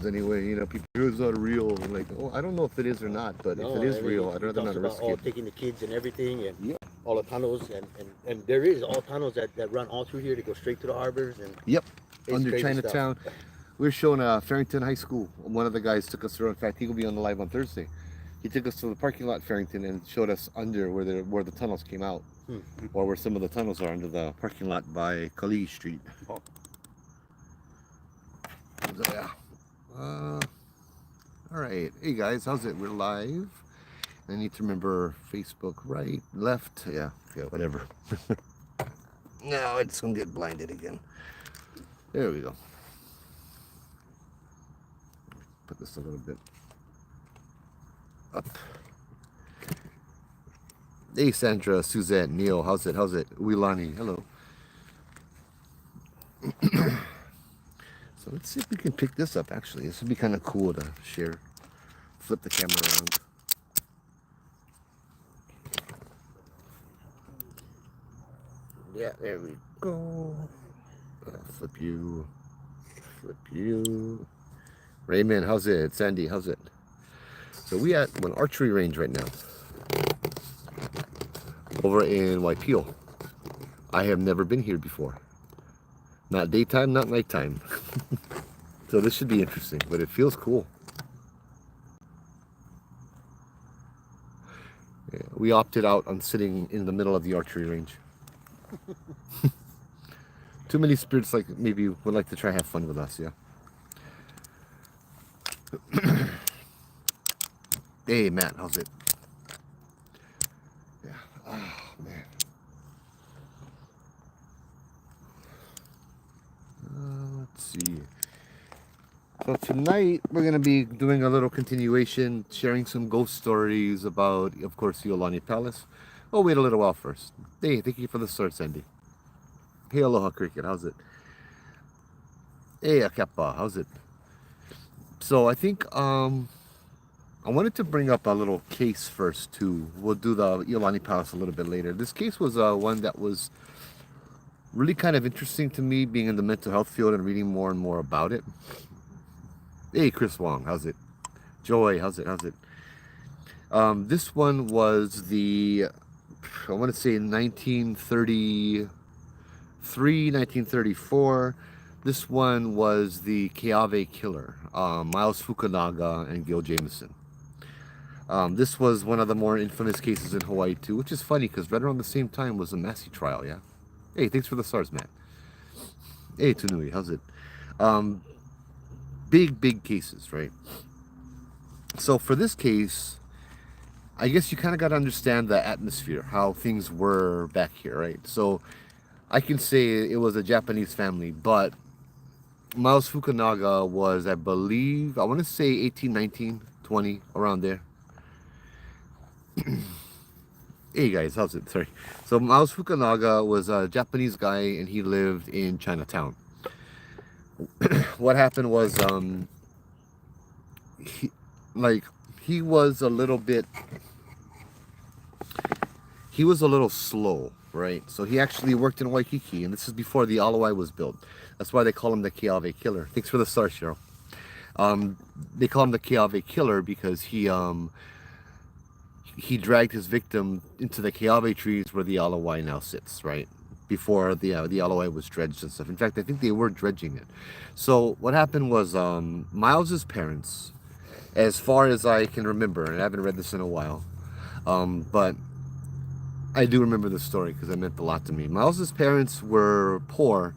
ones anyway. You know, people, is that real? I'm like, oh, I don't know if it is or not, but if it No, is I mean, real, I'd he rather talks not about risk all it. taking the kids and everything, and Yep. all the tunnels, and there is all tunnels that run all through here to go straight to the harbors, and Yep. it's Under crazy stuff. Chinatown. We were showing Farrington High School. One of the guys took us through. In fact, he will be on the live on Thursday. He took us to the parking lot, Farrington, and showed us under where the tunnels came out, Hmm. or where some of the tunnels are under the parking lot by Kali Street. Oh, So yeah. All right. Hey guys, how's it? We're live. I need to remember Facebook, right, left. Yeah, whatever. No, it's gonna get blinded again. There we go. Put this a little bit up. Hey Sandra, Suzette, Neil, how's it? How's it? Iolani, hello. So let's see if we can pick this up. Actually, this would be kind of cool to share. Flip the camera around. Yeah, there we go. Flip you. Flip you. Raymond, how's it? Sandy, how's it? So we at an archery range right now. Over in Waipio. I have never been here before. Not daytime, not nighttime. So this should be interesting, but it feels cool. Yeah, we opted out on sitting in the middle of the archery range. Too many spirits like maybe would like to try have fun with us, yeah. Hey Matt, how's it? Yeah. Oh man. Let's see. So tonight we're gonna be doing a little continuation, sharing some ghost stories about, of course, Iolani Palace. Oh, wait a little while first. Hey, thank you for the start, Sandy. Hey, Aloha Cricket, how's it? Hey, Akapa, how's it? So I think I wanted to bring up a little case first too. We'll do the Iolani Palace a little bit later. This case was one that was really kind of interesting to me, being in the mental health field and reading more and more about it. Hey, Chris Wong, how's it? Joy, how's it? How's it? This one was I want to say 1933, 1934. This one was the Keawe killer, Miles Fukunaga and Gil Jameson. This was one of the more infamous cases in Hawaii too, which is funny because right around the same time was the Massey trial, yeah? Hey, thanks for the stars, man. Hey, Tunui, how's it? Big cases, right? So for this case, I guess you kind of got to understand the atmosphere, how things were back here, right? So I can say it was a Japanese family, but Miles Fukunaga was, I believe, I want to say 18, 19, 20, around there. Hey guys, how's it? Sorry. So Miles Fukunaga was a Japanese guy and he lived in Chinatown. What happened was, he, he was a little bit, he was a little slow, right? So he actually worked in Waikiki, and this is before the Alawai was built. That's why they call him the Keawe Killer. Thanks for the star, Cheryl. They call him the Keawe Killer because he dragged his victim into the Keawe trees where the Alawai now sits, right? Before the Alawai was dredged and stuff. In fact, I think they were dredging it. So what happened was Miles's parents, as far as I can remember, and I haven't read this in a while, but I do remember this story because it meant a lot to me. Miles's parents were poor,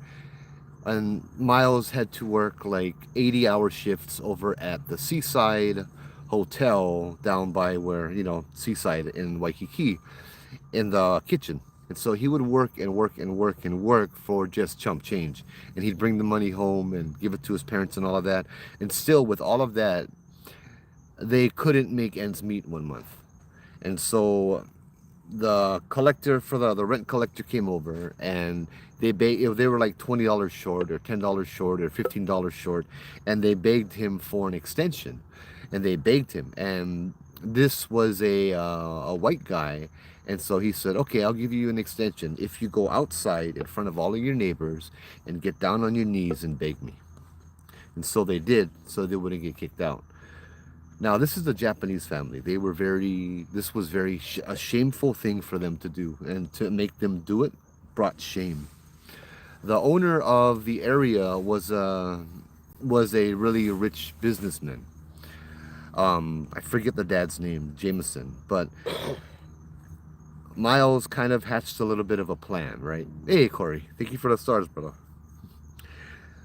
and Miles had to work like 80-hour shifts over at the Seaside Hotel down by where, Seaside in Waikiki, in the kitchen. And so he would work and work and work and work for just chump change. And he'd bring the money home and give it to his parents and all of that. And still, with all of that, they couldn't make ends meet one month. And so the collector for the rent collector came over, and they were like $20 short or $10 short or $15 short, and they begged him for an extension. And they begged him, and this was a white guy, and so he said, okay, I'll give you an extension if you go outside in front of all of your neighbors and get down on your knees and beg me. and so they did, so they wouldn't get kicked out. Now, this is a Japanese family. They were very, this was very a shameful thing for them to do, and to make them do it brought shame. The owner of the area was a really rich businessman. I forget the dad's name, Jameson, but Miles kind of hatched a little bit of a plan, right? Hey, Corey, thank you for the stars, brother.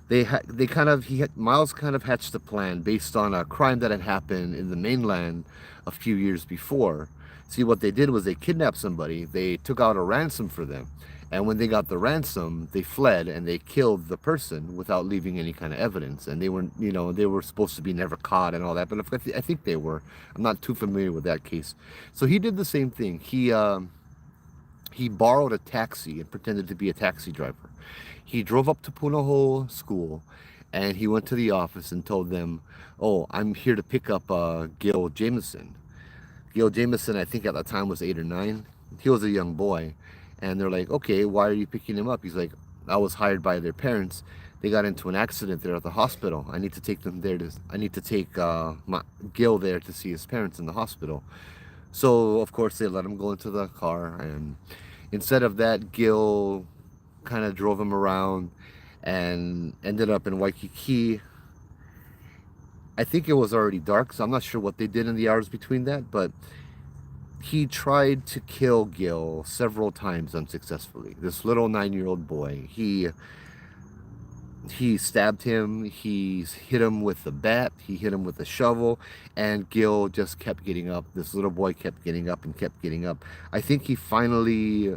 They kind of Miles kind of hatched a plan based on a crime that had happened in the mainland a few years before. See, what they did was they kidnapped somebody, they took out a ransom for them, and when they got the ransom, they fled and they killed the person without leaving any kind of evidence. And they were, they were supposed to be never caught and all that, but I think they were. I'm not too familiar with that case. So he did the same thing. He borrowed a taxi and pretended to be a taxi driver. He drove up to Punahou School, and he went to the office and told them, "Oh, I'm here to pick up Gil Jameson." Gil Jameson, I think at the time was 8 or 9. He was a young boy, and they're like, "Okay, why are you picking him up?" He's like, "I was hired by their parents. They got into an accident there at the hospital. I need to take them there to. I need to take Gil there to see his parents in the hospital." So of course they let him go into the car, and instead of that, Gil kind of drove him around and ended up in Waikiki. I think it was already dark, so I'm not sure what they did in the hours between that, but he tried to kill Gil several times unsuccessfully. This little 9-year-old boy, he stabbed him, he hit him with the bat, he hit him with the shovel, and Gil just kept getting up. This little boy kept getting up and kept getting up. I think he finally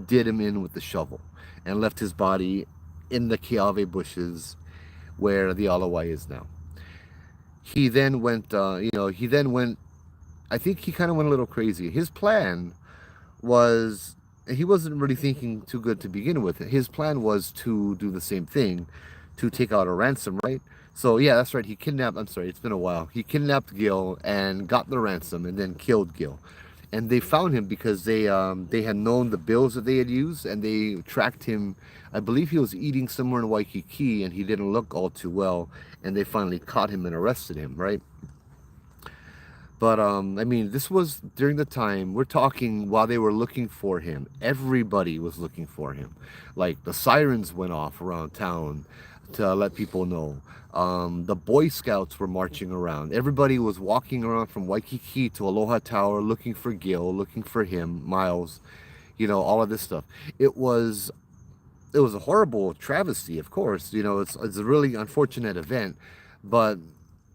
did him in with the shovel and left his body in the Kiave bushes where the Alawai is now. He then went, I think he kind of went a little crazy. His plan was, he wasn't really thinking too good to begin with. His plan was to do the same thing, to take out a ransom, right? So yeah, that's right. I'm sorry, it's been a while. He kidnapped Gil and got the ransom and then killed Gil. And they found him because they had known the bills that they had used, and they tracked him. I believe he was eating somewhere in Waikiki and he didn't look all too well, and they finally caught him and arrested him, right? But I mean, this was during the time we're talking while they were looking for him. Everybody was looking for him. Like the sirens went off around town to let people know. The Boy Scouts were marching around. Everybody was walking around from Waikiki to Aloha Tower looking for Gil, looking for him, Miles, all of this stuff. It was a horrible travesty, of course. It's a really unfortunate event, but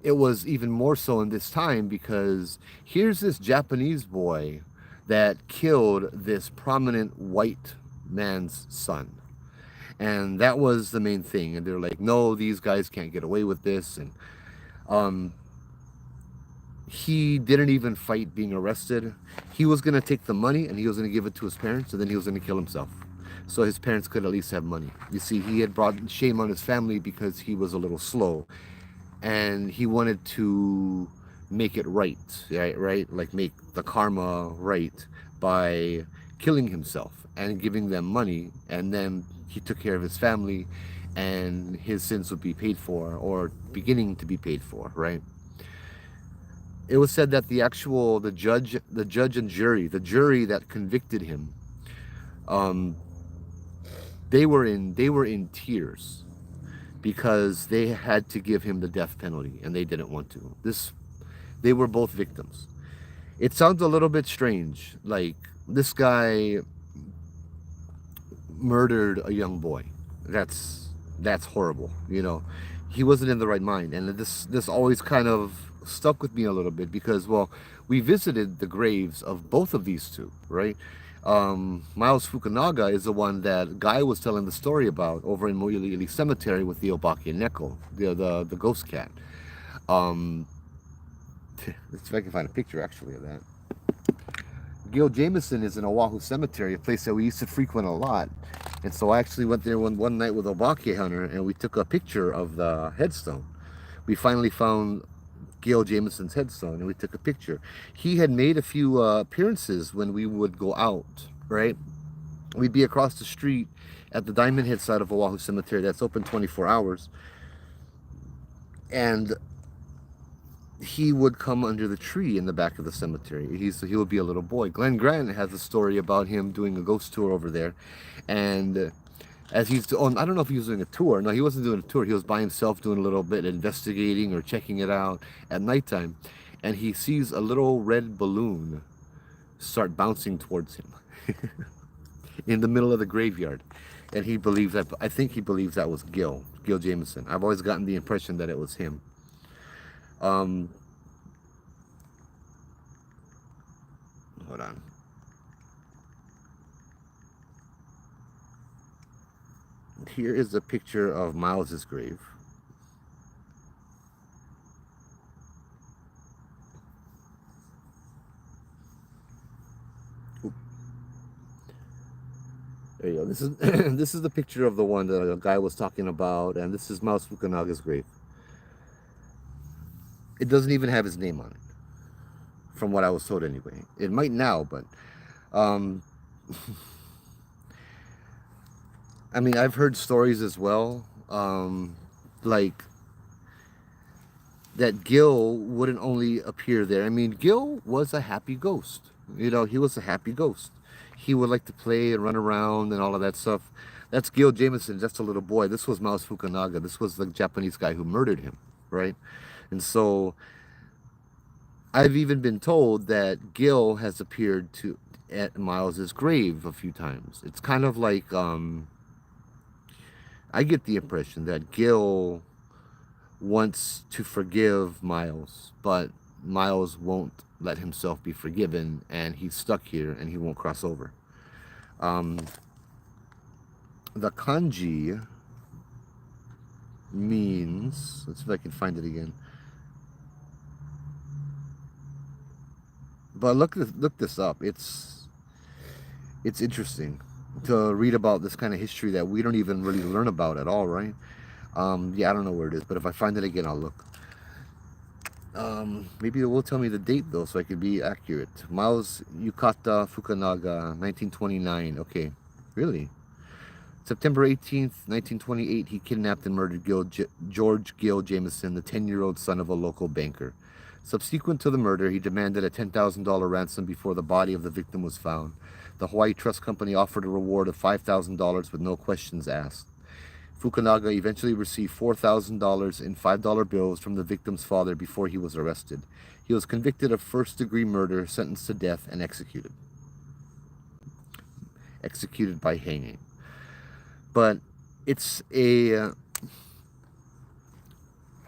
it was even more so in this time because here's this Japanese boy that killed this prominent white man's son. And that was the main thing. And they're like, no, these guys can't get away with this. And he didn't even fight being arrested. He was going to take the money and he was going to give it to his parents, and then he was going to kill himself, so his parents could at least have money. You see, he had brought shame on his family because he was a little slow, and he wanted to make it right, right? Like make the karma right by killing himself and giving them money, and then he took care of his family, and his sins would be paid for, or beginning to be paid for, right? It was said that the judge and jury, the jury that convicted him, they were in tears because they had to give him the death penalty and they didn't want to. They were both victims. It sounds a little bit strange, like this guy murdered a young boy. That's horrible. He wasn't in the right mind, and this always kind of stuck with me a little bit because, well, we visited the graves of both of these two, right? Miles Fukunaga is the one that Guy was telling the story about over in Moiliili Cemetery with the Obake Neko, the ghost cat. Let's see if I can find a picture actually of that. Gil Jameson is in Oahu Cemetery, a place that we used to frequent a lot. And so I actually went there one night with Obake Hunter, and we took a picture of the headstone. We finally found Gil Jameson's headstone, and we took a picture. He had made a few appearances when we would go out, right? We'd be across the street at the Diamond Head side of Oahu Cemetery that's open 24 hours. and he would come under the tree in the back of the cemetery. He would be a little boy. Glenn Grant has a story about him doing a ghost tour over there, and as he's on, I don't know if he was doing a tour. No, he wasn't doing a tour. He was by himself doing a little bit investigating or checking it out at nighttime, and he sees a little red balloon start bouncing towards him in the middle of the graveyard, and he believes that. I think he believes that was Gil Jameson. I've always gotten the impression that it was him. Um, Hold on. Here is a picture of Miles's grave. Oop. There you go. This is this is the picture of the one that a guy was talking about, and this is Miles Fukunaga's grave. It doesn't even have his name on it, from what I was told anyway. It might now, but um, I mean, I've heard stories as well, like that Gil wouldn't only appear there. I mean, Gil was a happy ghost. You know, he was a happy ghost. He would like to play and run around and all of that stuff. That's Gil Jameson, just a little boy. This was Mouse Fukunaga. This was the Japanese guy who murdered him, right? And so I've even been told that Gil has appeared to at Miles's grave a few times. It's kind of like I get the impression that Gil wants to forgive Miles, but Miles won't let himself be forgiven, and he's stuck here and he won't cross over. Um, the kanji means, let's see if I can find it again. But look this up. It's interesting to read about this kind of history that we don't even really learn about at all, right? Yeah, I don't know where it is, but if I find it again, I'll look. Maybe it will tell me the date though, so I can be accurate. Miles Yukata Fukunaga, 1929. Okay, really? September 18th, 1928, he kidnapped and murdered George Gil Jameson, the 10-year-old son of a local banker. Subsequent to the murder, he demanded a $10,000 ransom before the body of the victim was found. The Hawaii Trust Company offered a reward of $5,000 with no questions asked. Fukunaga eventually received $4,000 in $5 bills from the victim's father before he was arrested. He was convicted of first-degree murder, sentenced to death, and executed. Executed by hanging. But it's a...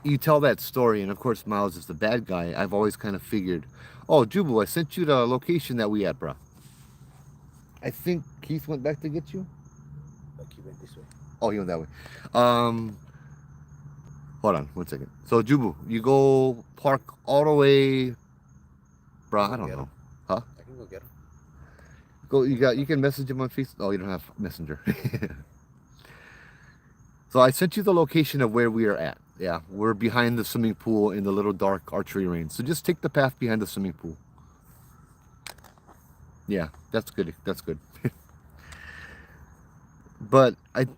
you tell that story, and of course Miles is the bad guy. I've always kind of figured, oh, Jubu, I sent you the location that we at, bro. I think Keith went back to get you? Like he went this way. Oh, he went that way. Hold on, 1 second. So, Jubu, you go park all the way, bro. I don't know. Huh? I can go get him. Go. You can message him on Facebook. Oh, you don't have Messenger. So I sent you the location of where we are at. Yeah, we're behind the swimming pool in the little dark archery range. So just take the path behind the swimming pool. Yeah, that's good. That's good. But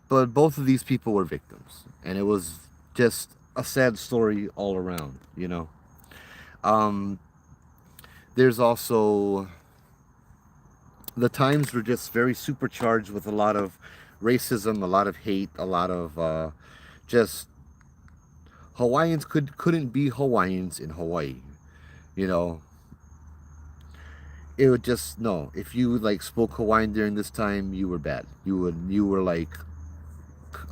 both of these people were victims, and it was just a sad story all around, you know. There's also, the times were just very supercharged with a lot of racism, a lot of hate, a lot of just Hawaiians couldn't be Hawaiians in Hawaii, you know. It would just, no, if you like spoke Hawaiian during this time, you were bad. You were like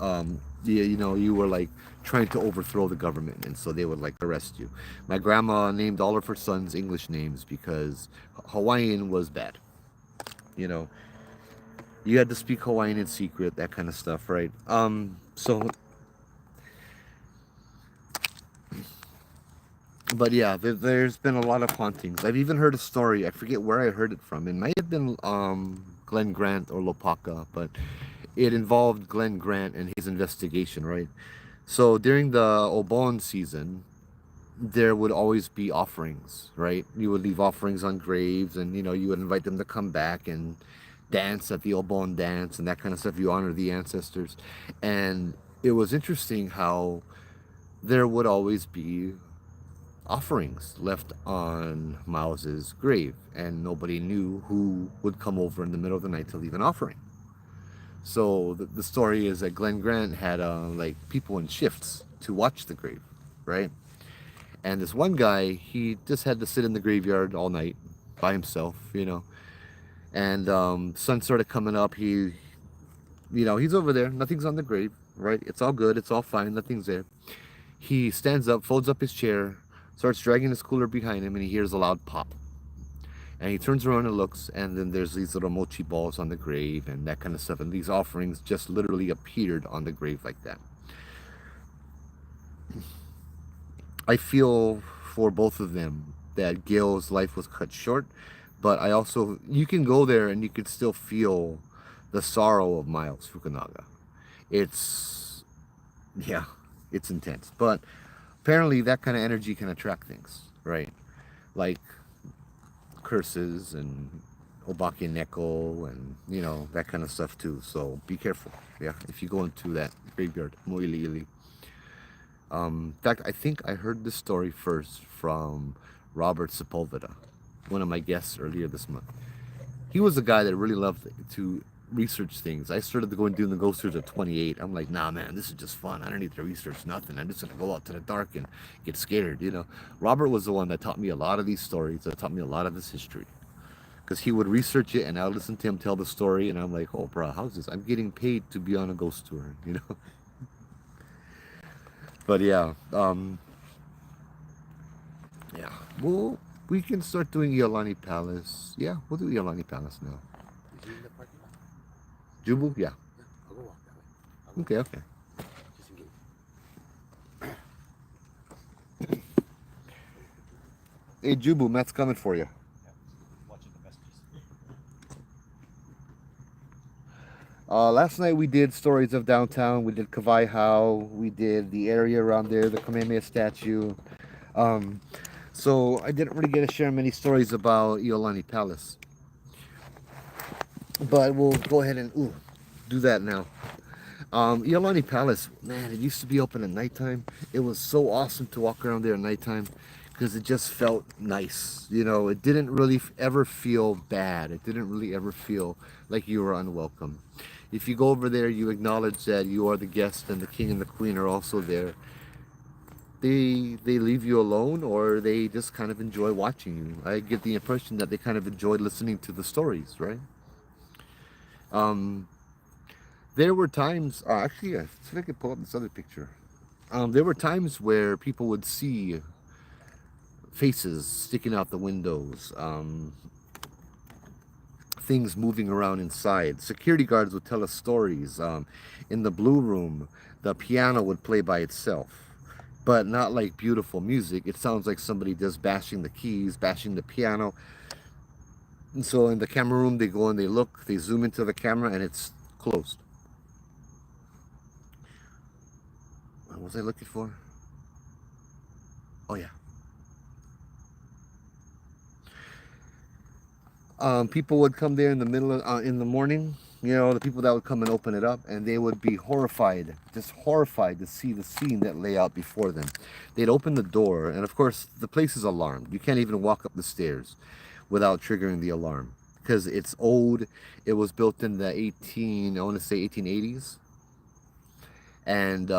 yeah, you know, you were like trying to overthrow the government, and so they would like arrest you. My grandma named all of her sons English names because Hawaiian was bad, you know. You had to speak Hawaiian in secret, that kind of stuff, right? So but yeah, there's been a lot of hauntings. I've even heard a story. I forget where I heard it from. It might have been Glenn Grant or Lopaka, but it involved Glenn Grant and his investigation, right? So during the Obon season, there would always be offerings, right? You would leave offerings on graves, and you know, you would invite them to come back and dance at the Obon dance and that kind of stuff. You honor the ancestors, and it was interesting how there would always be offerings left on Miles's grave, and nobody knew who would come over in the middle of the night to leave an offering. So the story is that Glenn Grant had like people in shifts to watch the grave, right? And this one guy, he just had to sit in the graveyard all night by himself, you know. And sun started coming up. He's over there. Nothing's on the grave, right? It's all good. It's all fine. Nothing's there. He stands up, folds up his chair, starts dragging his cooler behind him, and he hears a loud pop. And he turns around and looks, and then there's these little mochi balls on the grave and that kind of stuff. And these offerings just literally appeared on the grave like that. I feel for both of them that Gail's life was cut short, but I also, you can go there and you can still feel the sorrow of Miles Fukunaga. It's, yeah, it's intense. But apparently that kind of energy can attract things, right? Like curses and obake neko and, that kind of stuff too. So be careful, yeah, if you go into that graveyard. Mo'iliili. In fact, I think I heard this story first from Robert Sepulveda, one of my guests earlier this month. He was a guy that really loved to research things. I started going doing the ghost tours at 28. I'm like, nah, man, this is just fun. I don't need to research nothing. I'm just gonna go out to the dark and get scared. Robert was the one that taught me a lot of these stories. That taught me a lot of this history, because he would research it and I would listen to him tell the story, and I'm like, oh, bro, how's this? I'm getting paid to be on a ghost tour. But yeah, yeah. Well, we can start doing Iolani Palace. Yeah, we'll do Iolani Palace now. Is he in the parking lot? Jubu? Yeah. Yeah, I'll go walk that way. I'll go Okay, okay. just in case. Hey, Jubu, Matt's coming for you. Watching the messages. Last night we did stories of downtown. We did Kawai Hau. We did the area around there, the Kamehameha statue. So I didn't really get to share many stories about Iolani Palace. But we'll go ahead and do that now. Iolani Palace, man, it used to be open at nighttime. It was so awesome to walk around there at nighttime because it just felt nice. It didn't really ever feel bad. It didn't really ever feel like you were unwelcome. If you go over there, you acknowledge that you are the guest and the king and the queen are also there. They leave you alone, or they just kind of enjoy watching you. I get the impression that they kind of enjoyed listening to the stories, right? There were times, actually, I see if I could pull up this other picture. There were times where people would see faces sticking out the windows, things moving around inside. Security guards would tell us stories. In the blue room, the piano would play by itself, but not like beautiful music. It sounds like somebody just bashing the keys, bashing the piano. And so in the camera room, they go and they look, they zoom into the camera, and it's closed. What was I looking for? Oh yeah. People would come there in the middle of, in the morning. The people that would come and open it up, and they would be horrified, just horrified to see the scene that lay out before them. They'd open the door, and of course, the place is alarmed. You can't even walk up the stairs without triggering the alarm, because it's old. It was built in the 1880s. And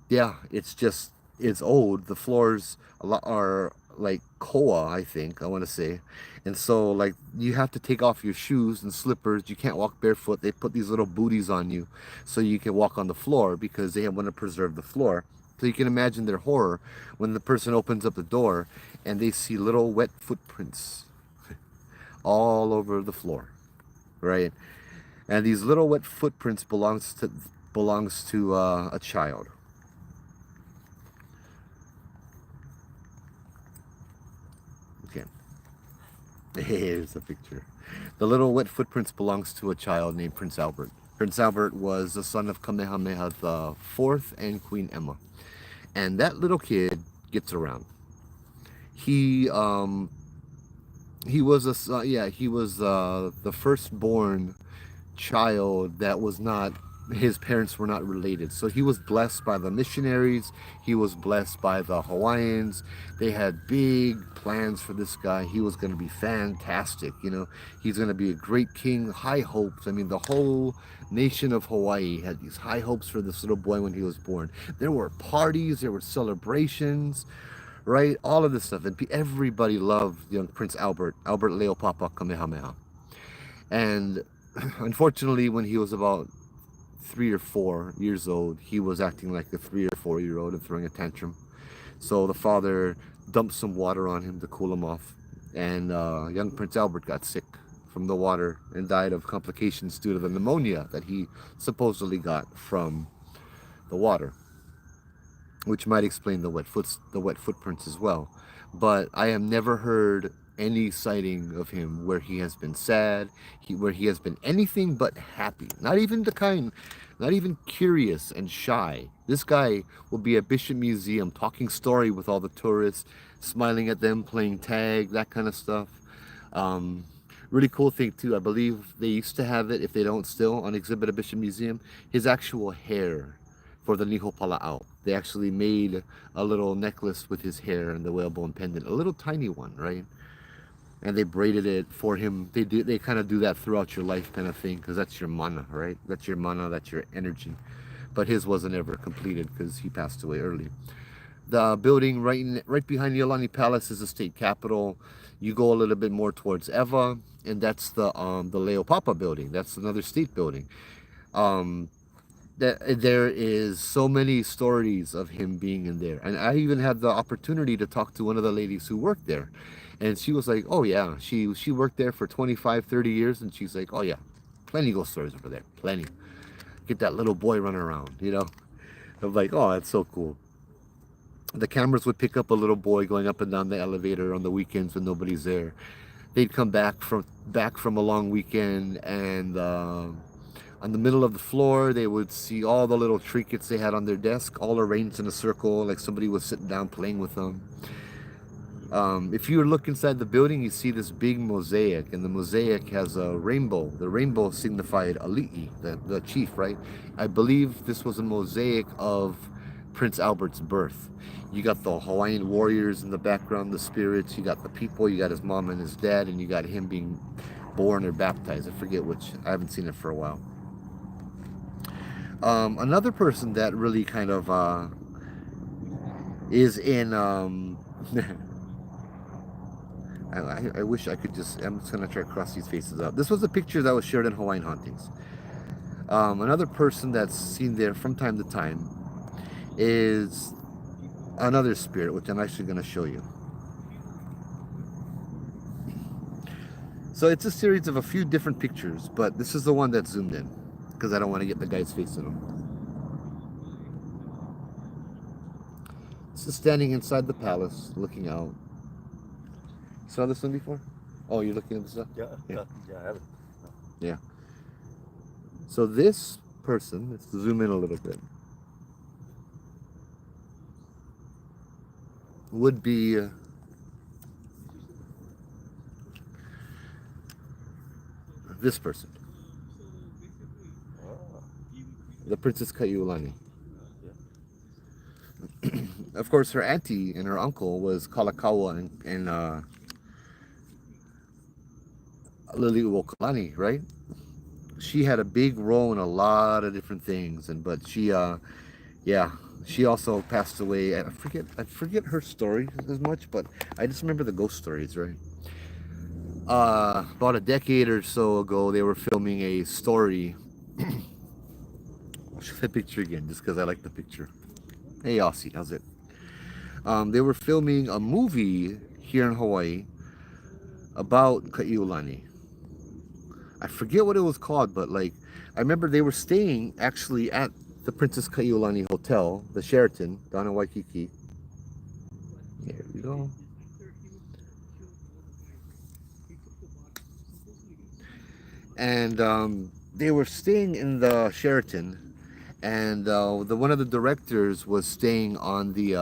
yeah, it's old. The floors are like koa, I think, I want to say. And so, like, you have to take off your shoes and slippers. You can't walk barefoot. They put these little booties on you so you can walk on the floor, because they want to preserve the floor. So you can imagine their horror when the person opens up the door and they see little wet footprints all over the floor, right? And these little wet footprints belongs to a child. Okay. Here's a picture. The little wet footprints belongs to a child named Prince Albert. Prince Albert was the son of Kamehameha IV and Queen Emma. And that little kid gets around. He was the firstborn child that was not his parents were not related. So he was blessed by the missionaries. He was blessed by the Hawaiians. They had big plans for this guy. He was going to be fantastic. He's going to be a great king. High hopes. I mean, the whole nation of Hawaii had these high hopes for this little boy when he was born. There were parties, there were celebrations, right? All of this stuff. And everybody loved young Prince Albert Leo Papa Kamehameha. And unfortunately, when he was about 3 or 4 years old, he was acting like a 3 or 4 year old and throwing a tantrum. So the father dumped some water on him to cool him off, and young Prince Albert got sick from the water and died of complications due to the pneumonia that he supposedly got from the water, which might explain the wet footprints as well. But I have never heard any sighting of him where he has been sad, where he has been anything but happy. Not even not even curious and shy. This guy will be at Bishop Museum talking story with all the tourists, smiling at them, playing tag, that kind of stuff. Really cool thing too, I believe they used to have it, if they don't still, on exhibit at Bishop Museum, his actual hair for the Niho Pala'au. They actually made a little necklace with his hair and the whalebone pendant, a little tiny one, right? And they braided it for him. They kind of do that throughout your life kind of thing, because that's your mana, right? That's your mana, that's your energy. But his wasn't ever completed because he passed away early. The building right behind Iolani Palace is the state capitol. You go a little bit more towards Eva, and that's the Leo Papa building. That's another state building. There is so many stories of him being in there, and I even had the opportunity to talk to one of the ladies who worked there, and she was like, oh yeah, she worked there for 25-30 years, and she's like, oh yeah, plenty ghost stories over there, plenty. Get that little boy running around. I'm like, oh, that's so cool. The cameras would pick up a little boy going up and down the elevator on the weekends when nobody's there. They'd come back from a long weekend, and on the middle of the floor, they would see all the little trinkets they had on their desk, all arranged in a circle, like somebody was sitting down playing with them. If you look inside the building, you see this big mosaic, and the mosaic has a rainbow. The rainbow signified Ali'i, the chief, right? I believe this was a mosaic of Prince Albert's birth. You got the Hawaiian warriors in the background, the spirits, you got the people, you got his mom and his dad, and you got him being born or baptized. I forget which. I haven't seen it for a while. Another person that really kind of is in I wish I could I'm just gonna try to cross these faces out. This was a picture that was shared in Hawaiian Hauntings. Another person that's seen there from time to time is another spirit, which I'm actually gonna show you. So it's a series of a few different pictures, but this is the one that's zoomed in, because I don't want to get the guy's face in them. This is standing inside the palace, looking out. Saw this one before? Oh, you're looking at this stuff? Yeah, I haven't. No. Yeah. So this person, let's zoom in a little bit, would be this person, the Princess Iolani. Of course, her auntie and her uncle was Kalakaua and Liliuokalani, right? She had a big role in a lot of different things, but she also passed away. I forget her story as much, but I just remember the ghost stories, right? About a decade or so ago, they were filming a story. I'll show the picture again, just because I like the picture. Hey, Aussie, how's it? They were filming a movie here in Hawaii about Iolani. I forget what it was called, but I remember they were staying actually at the Princess Iolani Hotel, the Sheraton, down in Waikiki. There we go. And they were staying in the Sheraton, and one of the directors was staying on the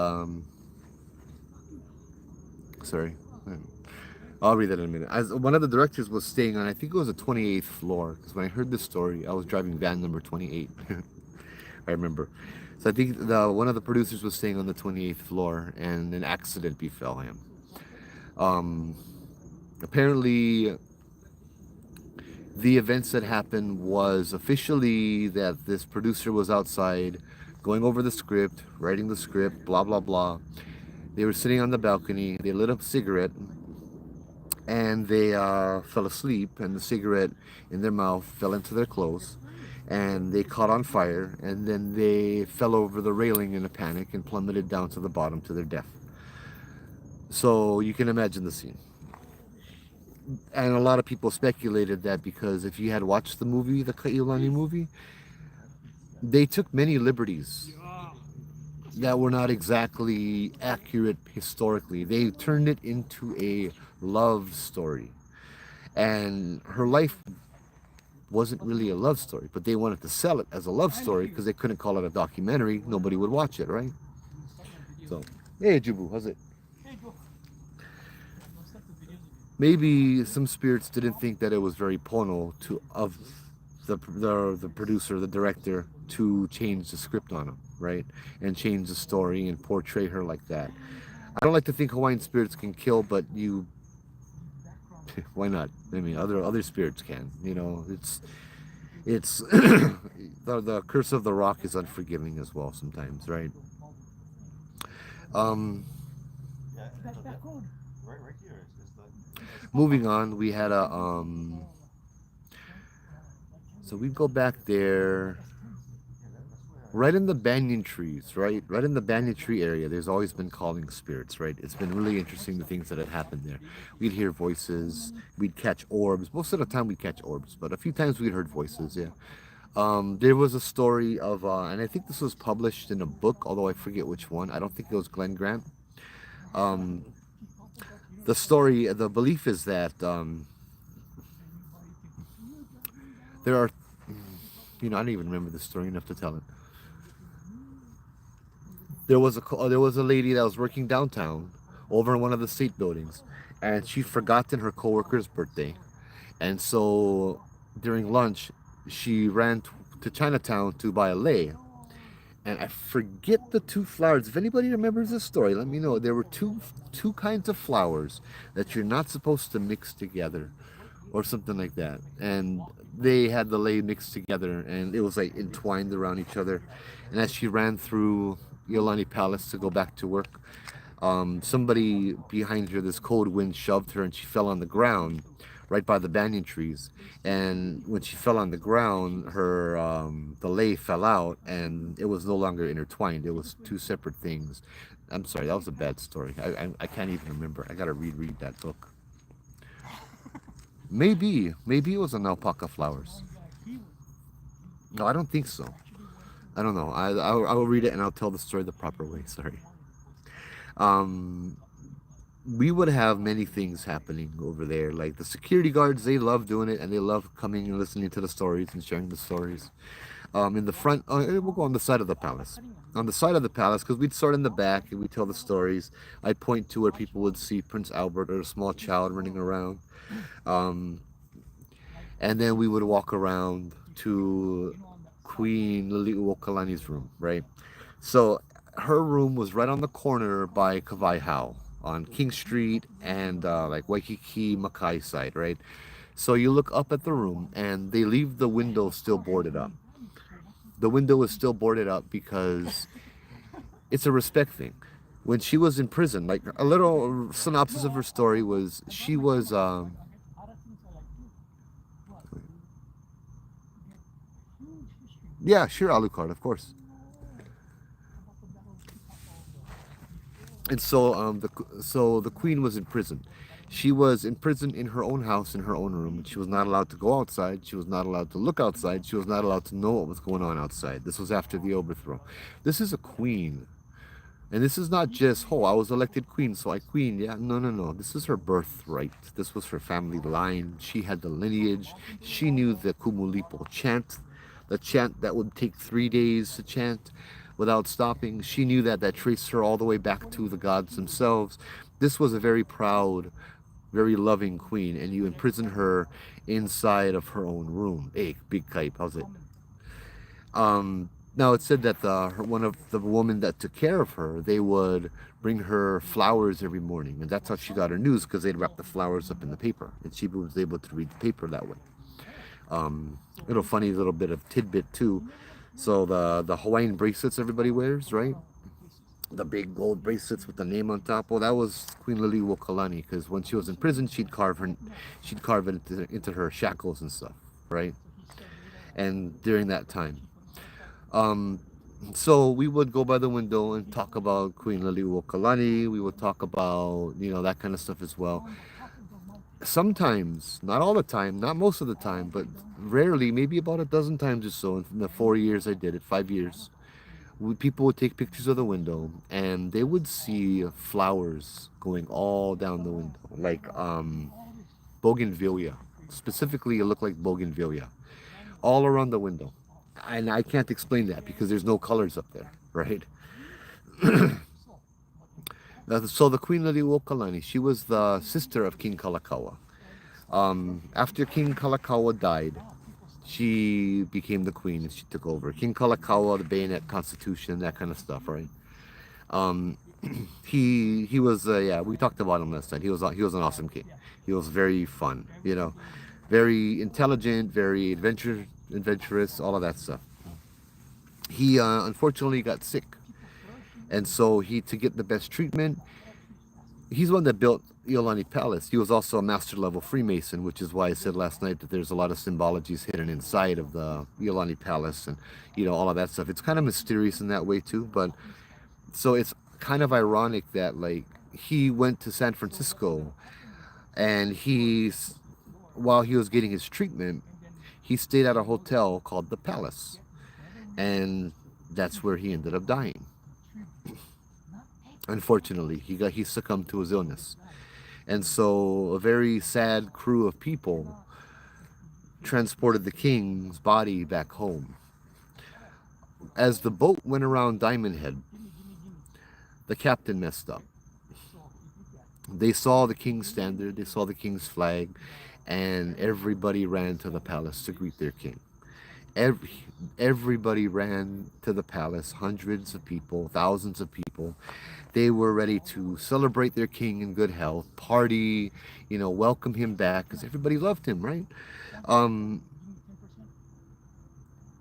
I'll read that in a minute. As one of the directors was staying on, I think it was the 28th floor. Because when I heard this story, I was driving van number 28. I remember. So I think one of the producers was staying on the 28th floor, and an accident befell him. Um, Apparently, the events that happened was officially that this producer was outside, going over the script, writing the script, blah blah blah. They were sitting on the balcony. They lit up a cigarette, and they fell asleep, and the cigarette in their mouth fell into their clothes, and they caught on fire, and then they fell over the railing in a panic and plummeted down to the bottom to their death. So you can imagine the scene. And a lot of people speculated that because if you had watched the movie, the Iolani movie, they took many liberties that were not exactly accurate historically. They turned it into a love story. And her life wasn't really a love story, but they wanted to sell it as a love story because they couldn't call it a documentary. Nobody would watch it, right? So, hey, Jubu, how's it? Maybe some spirits didn't think that it was very pono of the producer, the director, to change the script on him, right? And change the story and portray her like that. I don't like to think Hawaiian spirits can kill, but you, why not? I mean, other spirits can. You know, it's the curse of the rock is unforgiving as well sometimes, right? Um, Yeah, right here is the. Moving on, we had a so we go back there, right in the banyan trees, right in the banyan tree area. There's always been calling spirits, right? It's been really interesting the things that had happened there. We'd hear voices, we'd catch orbs. Most of the time we'd catch orbs, but a few times we'd heard voices. Yeah. There was a story of, and I think this was published in a book, although I forget which one. I don't think it was Glenn Grant. Um, the belief is that there are, I don't even remember the story enough to tell it. There was a lady that was working downtown, over in one of the state buildings, and she'd forgotten her coworker's birthday, and so during lunch, she ran to Chinatown to buy a lei. And I forget the two flowers. If anybody remembers this story, let me know. There were two kinds of flowers that you're not supposed to mix together, or something like that. And they had the lei mixed together, and it was like entwined around each other. And as she ran through Iolani Palace to go back to work, somebody behind her, this cold wind shoved her, and she fell on the ground right by the banyan trees. And when she fell on the ground, her the lei fell out, and it was no longer intertwined. It was two separate things. I'm sorry, that was a bad story. I can't even remember. I gotta reread that book. Maybe it was on alpaca flowers. No, I don't think so. I don't know. I will read it and I'll tell the story the proper way. Sorry. Um, we would have many things happening over there. Like the security guards, they love doing it, and they love coming and listening to the stories and sharing the stories. In the front, we'll go on the side of the palace. On the side of the palace, because we'd start in the back and we'd tell the stories. I'd point to where people would see Prince Albert or a small child running around. Um, and then we would walk around to Queen Liliuokalani's room, right? So her room was right on the corner by Kavaihau on King Street and like Waikiki, Makai side, right? So you look up at the room and they leave the window still boarded up. The window is still boarded up because it's a respect thing. When she was in prison, like a little synopsis of her story was she was yeah, sure, Alucard, of course. And so the queen was in prison. She was in prison in her own house, in her own room. She was not allowed to go outside. She was not allowed to look outside. She was not allowed to know what was going on outside. This was after the overthrow. This is a queen. And this is not just, oh, I was elected queen, so I queen. Yeah, no. This is her birthright. This was her family line. She had the lineage. She knew the Kumulipo chant, the chant that would take 3 days to chant without stopping. She knew that traced her all the way back to the gods themselves. This was a very proud very loving queen, and you imprison her inside of her own room. Hey, big type, how's it? Now it said that one of the women that took care of her, they would bring her flowers every morning, and that's how she got her news, because they'd wrap the flowers up in the paper, and she was able to read the paper that way. Little funny little bit of tidbit too. So the Hawaiian bracelets everybody wears, right? The big gold bracelets with the name on top. Well, that was Queen Liliuokalani, because when she was in prison, she'd carve it into her shackles and stuff, right? And during that time, so we would go by the window and talk about Queen Liliuokalani. We would talk about, that kind of stuff as well. Sometimes, not all the time, not most of the time, but rarely, maybe about a dozen times or so in the 4 years I did it, 5 years, people would take pictures of the window and they would see flowers going all down the window, like bougainvillea. Specifically, it looked like bougainvillea all around the window. And I can't explain that because there's no colors up there, right? So the Queen Liliuokalani, she was the sister of King Kalakaua. After King Kalakaua died, she became the queen and she took over. King Kalakaua, the Bayonet Constitution, that kind of stuff, right? Um, he was yeah, we talked about him last time. He was an awesome king. He was very fun, very intelligent, very adventurous, all of that stuff. He unfortunately got sick, and so to get the best treatment, he's one that built Iolani Palace. He was also a master level Freemason, which is why I said last night that there's a lot of symbologies hidden inside of the Iolani Palace, and all of that stuff. It's kind of mysterious in that way too, but so it's kind of ironic that like he went to San Francisco, and while he was getting his treatment, he stayed at a hotel called the Palace, and that's where he ended up dying. Unfortunately, he succumbed to his illness, and so a very sad crew of people transported the king's body back home. As the boat went around Diamond Head, the captain messed up. They saw the king's standard, they saw the king's flag, and everybody ran to the palace to greet their king. Everybody ran to the palace, hundreds of people, thousands of people. They were ready to celebrate their king in good health, party, welcome him back, because everybody loved him, right?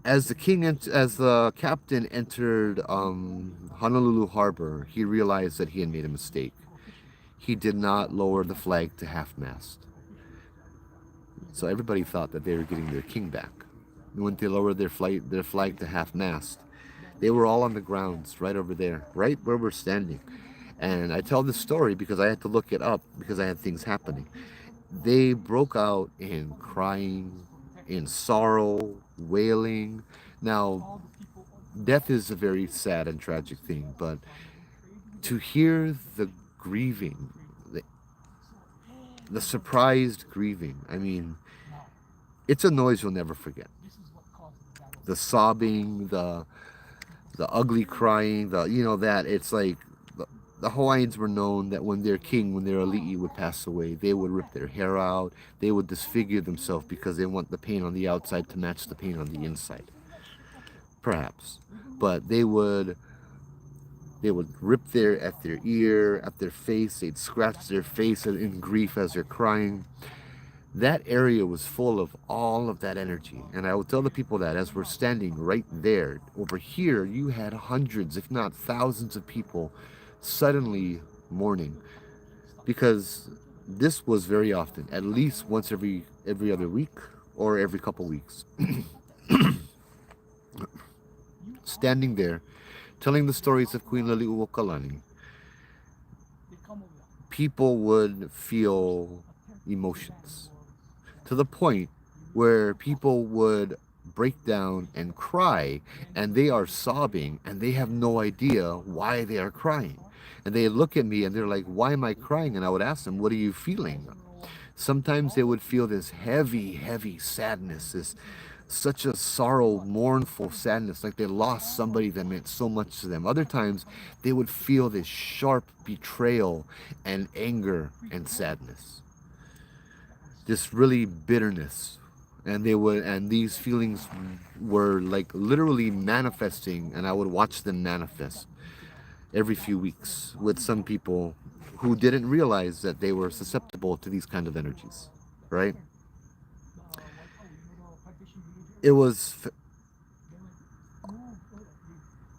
As the captain entered Honolulu Harbor, he realized that he had made a mistake. He did not lower the flag to half-mast. So everybody thought that they were getting their king back. When they lowered their flag to half-mast, they were all on the grounds right over there, right where we're standing. And I tell this story because I had to look it up because I had things happening. They broke out in crying, in sorrow, wailing. Now, death is a very sad and tragic thing, but to hear the grieving, the surprised grieving, I mean, it's a noise you'll never forget. The sobbing, the ugly crying, that it's like the Hawaiians were known that when their ali'i would pass away, they would rip their hair out, they would disfigure themselves because they want the paint on the outside to match the paint on the inside. Perhaps. But they would rip at their ear, at their face, they'd scratch their face in grief as they're crying. That area was full of all of that energy. And I will tell the people that as we're standing right there, over here, you had hundreds, if not thousands of people suddenly mourning. Because this was very often, at least once every other week or every couple weeks. Standing there, telling the stories of Queen Liliuokalani, people would feel emotions to the point where people would break down and cry, and they are sobbing and they have no idea why they are crying. And they look at me and they're like, why am I crying? And I would ask them, what are you feeling? Sometimes they would feel this heavy, heavy sadness, such a sorrow, mournful sadness, like they lost somebody that meant so much to them. Other times, they would feel this sharp betrayal and anger and sadness. this really bitterness, and these feelings were like literally manifesting, and I would watch them manifest every few weeks with some people who didn't realize that they were susceptible to these kind of energies, right? It was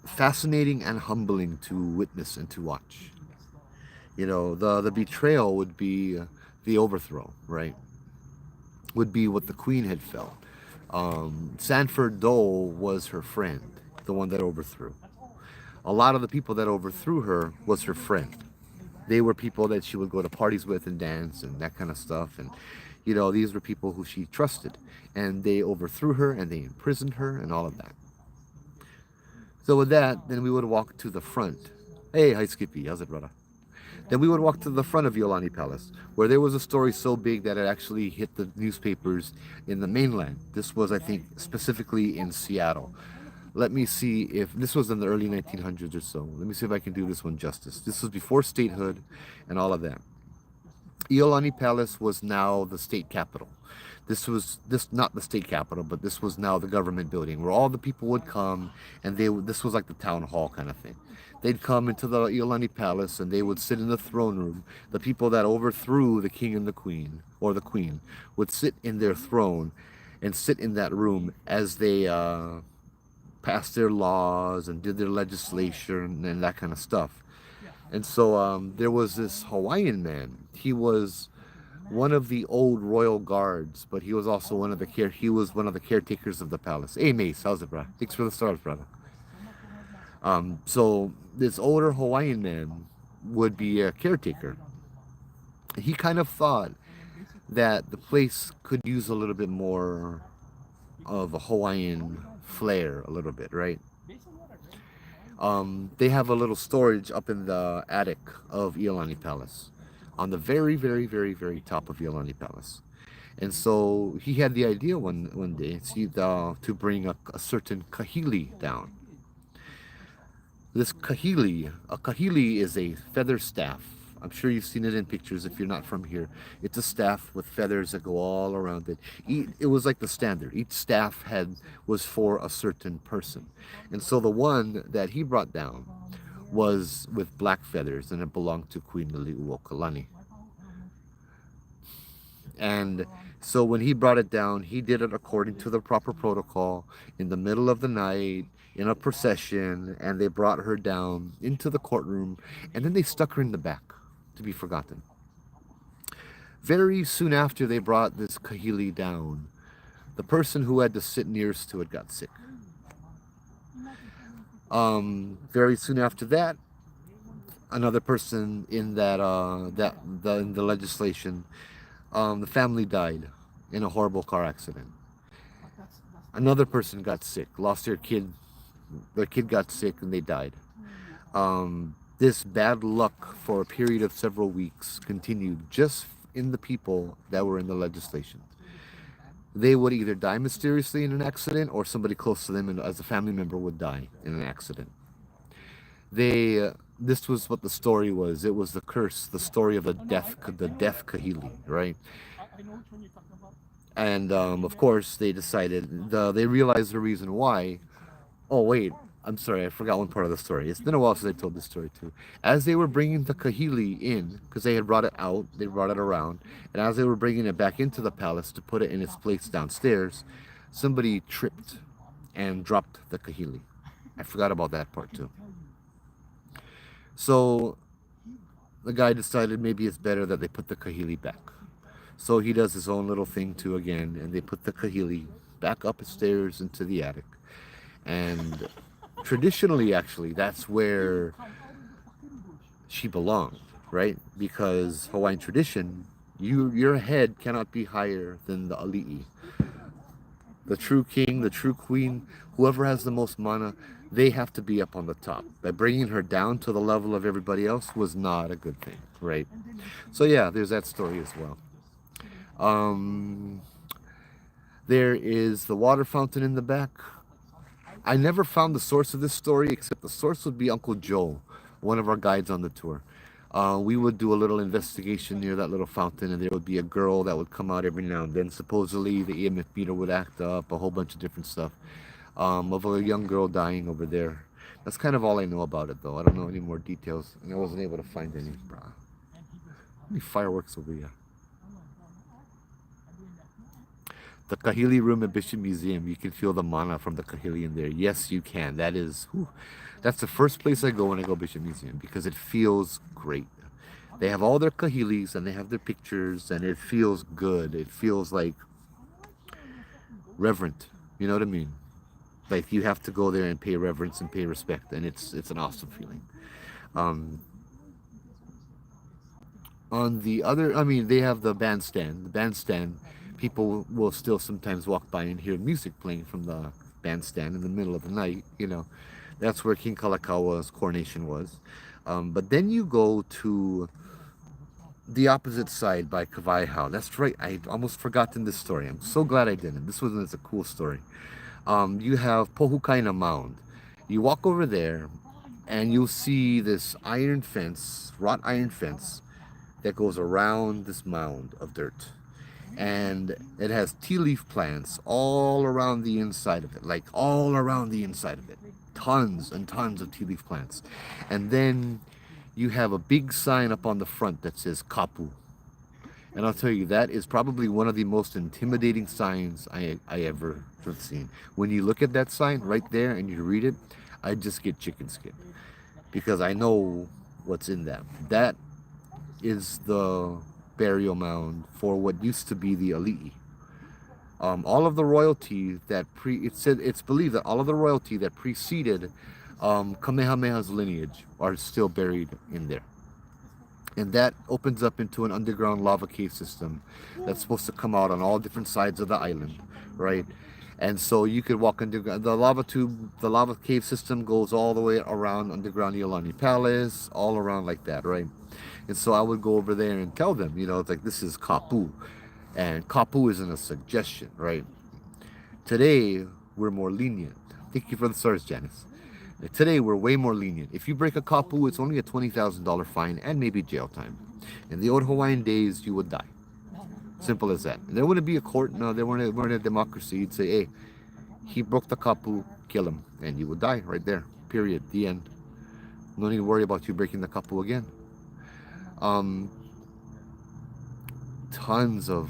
fascinating and humbling to witness and to watch. You know, the betrayal would be the overthrow, right? Would be what the queen had felt. Sanford Dole was her friend, the one that overthrew. A lot of the people that overthrew her was her friend. They were people that she would go to parties with and dance and that kind of stuff. And, you know, these were people who she trusted. And they overthrew her and they imprisoned her and all of that. So with that, then we would walk to the front. Hey, hi Skippy, how's it, brother? Then we would walk to the front of Iolani Palace, where there was a story so big that it actually hit the newspapers in the mainland. This was, I think, specifically in Seattle. Let me see if this was in the early 1900s or so. Let me see if I can do this one justice. This was before statehood and all of that. Iolani Palace was now the state capital. This was not the state capital, but this was now the government building where all the people would come, and this was like the town hall kind of thing. They'd come into the Iolani Palace and they would sit in the throne room. The people that overthrew the king and the queen, or the queen, would sit in their throne and sit in that room as they passed their laws and did their legislation and that kind of stuff. And so there was this Hawaiian man. He was one of the old royal guards, but he was also one of the caretakers of the palace. Hey Mace, how's it, bro? Thanks for the stars, brother. So this older Hawaiian man would be a caretaker. He kind of thought that the place could use a little bit more of a Hawaiian flair, a little bit, right? They have a little storage up in the attic of Iolani Palace, on the very, very, very, very top of Iolani Palace. And so he had the idea one day to bring a certain kahili down. This a kahili is a feather staff. I'm sure you've seen it in pictures if you're not from here. It's a staff with feathers that go all around it. It was like the standard. Each staff was for a certain person. And so the one that he brought down was with black feathers, and it belonged to Queen Liliuokalani. And so when he brought it down, he did it according to the proper protocol in the middle of the night in a procession, and they brought her down into the courtroom, and then they stuck her in the back to be forgotten. Very soon after they brought this kahili down, the person who had to sit nearest to it got sick. Very soon after that, another person in in the legislation, the family died in a horrible car accident. Another person got sick, lost their kid. Their kid got sick and they died. This bad luck for a period of several weeks continued just in the people that were in the legislation. They would either die mysteriously in an accident, or somebody close to them as a family member would die in an accident. This was what the story was. It was the curse, the story of the death kahili, right? And of course, they realized the reason why. Oh wait, I'm sorry, I forgot one part of the story. It's been a while since I told this story too. As they were bringing the kahili in, because they had brought it out, they brought it around, and as they were bringing it back into the palace to put it in its place downstairs, somebody tripped and dropped the kahili. I forgot about that part too. So the guy decided maybe it's better that they put the kahili back. So he does his own little thing too again, and they put the kahili back up the stairs into the attic. And traditionally, actually, that's where she belonged, right? Because Hawaiian tradition, your head cannot be higher than the ali'i. The true king, the true queen, whoever has the most mana, they have to be up on the top. By bringing her down to the level of everybody else was not a good thing, right? So yeah, there's that story as well. There is the water fountain in the back. I never found the source of this story, except the source would be Uncle Joe, one of our guides on the tour. We would do a little investigation near that little fountain, and there would be a girl that would come out every now and then. Supposedly, the EMF meter would act up, a whole bunch of different stuff. Of a young girl dying over there. That's kind of all I know about it, though. I don't know any more details, and I wasn't able to find any. Bruh. How many fireworks over here? The Kahili room at Bishop Museum, you can feel the mana from the Kahili in there. Yes, you can. That is, whew, that's the first place I go when I go Bishop Museum because it feels great. They have all their Kahilis and they have their pictures and it feels good. It feels like reverent. You know what I mean? Like you have to go there and pay reverence and pay respect, and it's an awesome feeling. Um, on the other, I mean, they have the bandstand. The bandstand, people will still sometimes walk by and hear music playing from the bandstand in the middle of the night. You know, that's where King Kalakawa's coronation was. But then you go to the opposite side by Kavaihau. That's right. I almost forgotten this story. I'm so glad I didn't. This was a cool story. You have Pohukaina Mound. You walk over there, and you'll see this iron fence, wrought iron fence, that goes around this mound of dirt. And it has tea leaf plants all around the inside of it, like all around the inside of it. Tons and tons of tea leaf plants. And then you have a big sign up on the front that says Kapu. And I'll tell you, that is probably one of the most intimidating signs I ever have seen. When you look at that sign right there and you read it, I just get chicken skin. Because I know what's in that. That is the burial mound for what used to be the Ali'i. All of the royalty that it's believed that all of the royalty that preceded Kamehameha's lineage are still buried in there. And that opens up into an underground lava cave system that's supposed to come out on all different sides of the island, right? And so you could walk underground. The lava cave system goes all the way around underground Iolani Palace, all around like that, right? And so I would go over there and tell them, you know, it's like, this is Kapu. And Kapu isn't a suggestion, right? Today, we're more lenient. Thank you for the stars, Janice. Today, we're way more lenient. If you break a kapu, it's only a $20,000 fine and maybe jail time. In the old Hawaiian days, you would die. Simple as that. And there wouldn't be a court. No, there weren't a democracy. You'd say, hey, he broke the kapu, kill him. And you would die right there. Period. The end. No need to worry about you breaking the kapu again. Tons of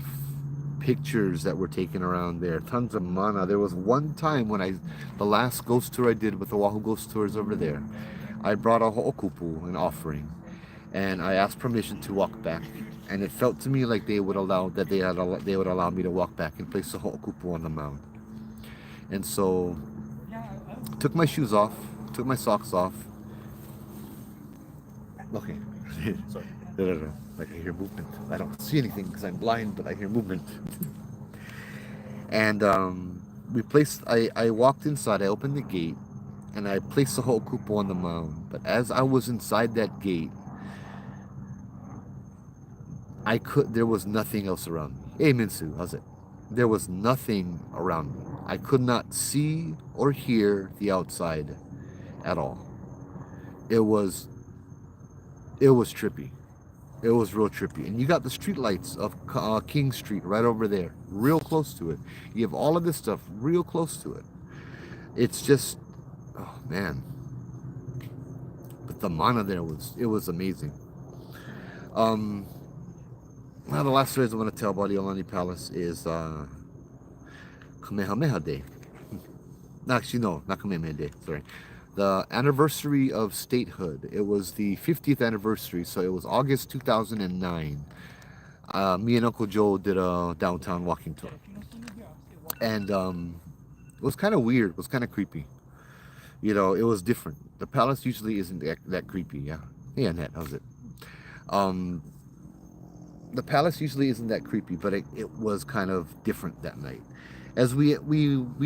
pictures that were taken around there, tons of mana. There was one time when the last ghost tour I did with the Oahu Ghost Tours over there, I brought a ho'okupu, an offering, and I asked permission to walk back, and it felt to me like they would allow me to walk back and place the ho'okupu on the mound. And so took my shoes off, took my socks off. Okay. Sorry. Like I hear movement. I don't see anything because I'm blind, but I hear movement. And I walked inside, I opened the gate, and I placed the ho'okupu on the mound. But as I was inside that gate, there was nothing else around me. Hey Minsu, how's it? There was nothing around me. I could not see or hear the outside at all. It was trippy. It was real trippy. And you got the street lights of King Street right over there, real close to it. You have all of this stuff real close to it. It's just, oh man. But the mana there was amazing. Now the last stories I want to tell about Iolani Palace is Kamehameha Day. Actually, no, not Kamehameha Day, sorry. The anniversary of statehood. It was the 50th anniversary, so it was August 2009. Me and Uncle Joe did a downtown walking tour. And it was kind of weird. It was kind of creepy. You know, it was different. The palace usually isn't that creepy, yeah. Hey, Annette, how's it? The palace usually isn't that creepy, but it was kind of different that night. As we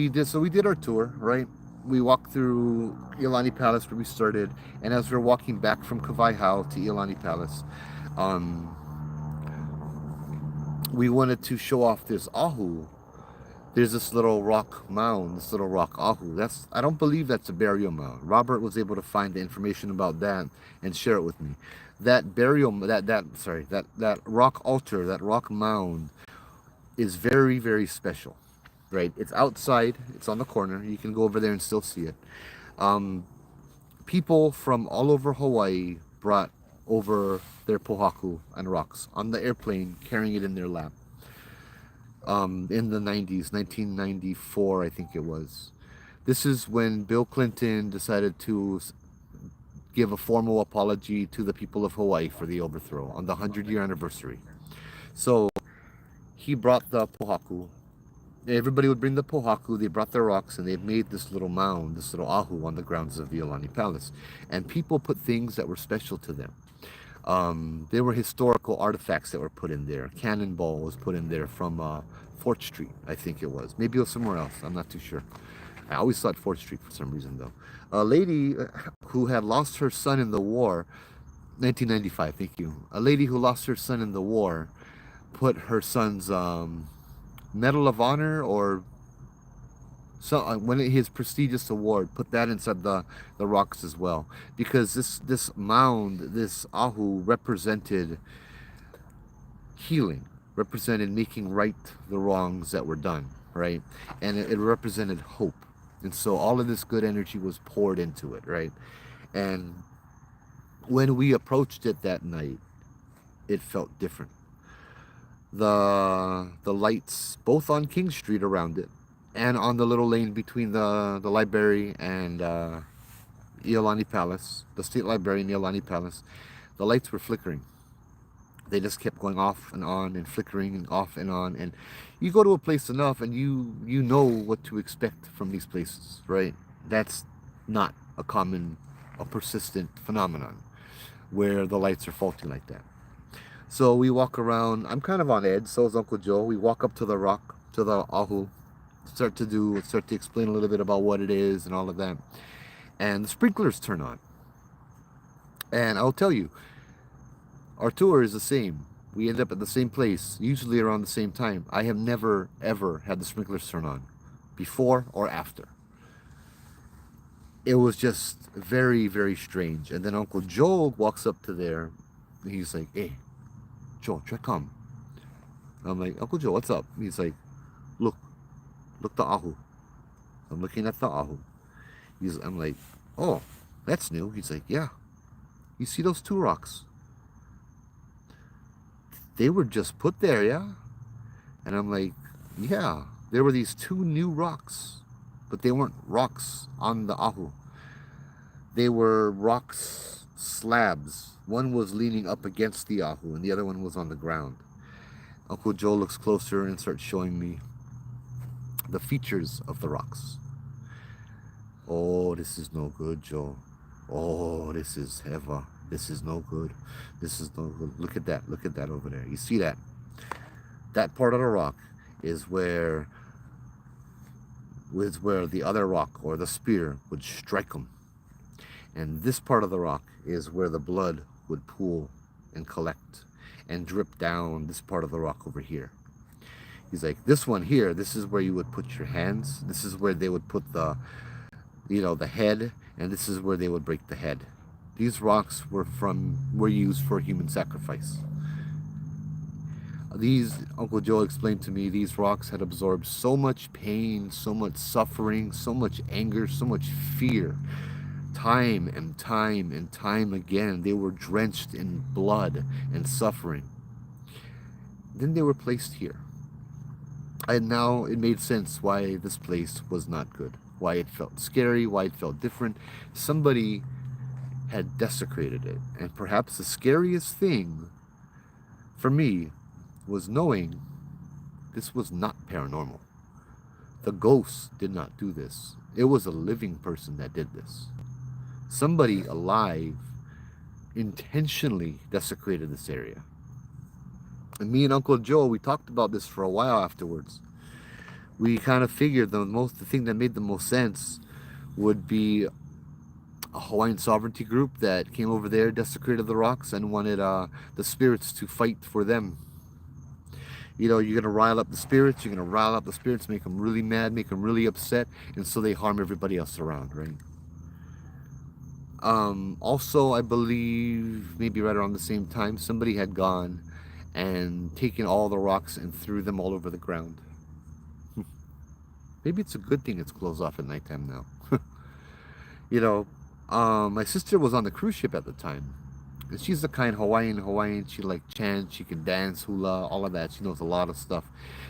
did our tour, right? We walked through Iolani Palace where we started, and as we're walking back from Kavaihau to Iolani Palace, we wanted to show off this ahu. There's this little rock mound, this little rock ahu. I don't believe that's a burial mound. Robert was able to find the information about that and share it with me. that burial, that rock altar, that rock mound is very, very special, right? It's outside, it's on the corner. You can go over there and still see it. Um, People from all over Hawaii brought over their pohaku and rocks on the airplane, carrying it in their lap. In the 90s, 1994, I think it was. This is when Bill Clinton decided to give a formal apology to the people of Hawaii for the overthrow on the 100-year anniversary. So he brought the pohaku. Everybody would bring the pohaku, they brought their rocks, and they made this little mound, this little ahu on the grounds of Iolani Palace. And people put things that were special to them. There were historical artifacts that were put in there. Cannonball was put in there from Fort Street, I think it was. Maybe it was somewhere else, I'm not too sure. I always thought Fort Street for some reason, though. A lady who had lost her son in the war, 1995, thank you. A lady who lost her son in the war put her son's Medal of Honor or his prestigious award, put that inside the rocks as well, because this mound, this ahu, represented healing, represented making right the wrongs that were done, right? And it represented hope. And so all of this good energy was poured into it, right? And when we approached it that night, it felt different. The lights, both on King Street around it, and on the little lane between the library and Iolani Palace, the State Library and Iolani Palace, the lights were flickering. They just kept going off and on and flickering and off and on. And you go to a place enough and you know what to expect from these places, right? That's not a persistent phenomenon where the lights are faulty like that. So we walk around. I'm kind of on edge, so is Uncle Joe. We walk up to the rock, to the ahu, start to explain a little bit about what it is and all of that. And the sprinklers turn on. And I'll tell you, our tour is the same. We end up at the same place, usually around the same time. I have never, ever had the sprinklers turn on, before or after. It was just very, very strange. And then Uncle Joe walks up to there. And he's like, "Hey, Joe, try come." I'm like, "Uncle Joe, what's up?" He's like, look the ahu." I'm looking at the ahu. I'm like, "Oh, that's new." He's like, "Yeah. You see those two rocks? They were just put there, yeah?" And I'm like, "Yeah, there were these two new rocks, but they weren't rocks on the ahu. They were rocks slabs. One was leaning up against the ahu and the other one was on the ground." Uncle Joe looks closer and starts showing me the features of the rocks. "Oh, this is no good, Joe. Oh, this is heavy. This is no good. This is no good. Look at that. Look at that over there. You see that? That part of the rock is where the other rock or the spear would strike them. And this part of the rock is where the blood would pool and collect and drip down this part of the rock over here." He's like, "This one here, this is where you would put your hands. This is where they would put the head, and this is where they would break the head. These rocks were used for human sacrifice." Uncle Joe explained to me, these rocks had absorbed so much pain, so much suffering, so much anger, so much fear. Time and time and time again, they were drenched in blood and suffering. Then they were placed here. And now it made sense why this place was not good, why it felt scary, why it felt different. Somebody had desecrated it. And perhaps the scariest thing for me was knowing this was not paranormal. The ghosts did not do this. It was a living person that did this. Somebody alive intentionally desecrated this area. And me and Uncle Joe, we talked about this for a while afterwards. We kind of figured the thing that made the most sense would be a Hawaiian sovereignty group that came over there, desecrated the rocks, and wanted the spirits to fight for them. You're going to rile up the spirits, make them really mad, make them really upset, and so they harm everybody else around, right? Also, I believe maybe right around the same time, somebody had gone and taken all the rocks and threw them all over the ground. Maybe it's a good thing it's closed off at nighttime now. You know, my sister was on the cruise ship at the time. And she's the kind Hawaiian. She like chants, she can dance, hula, all of that. She knows a lot of stuff.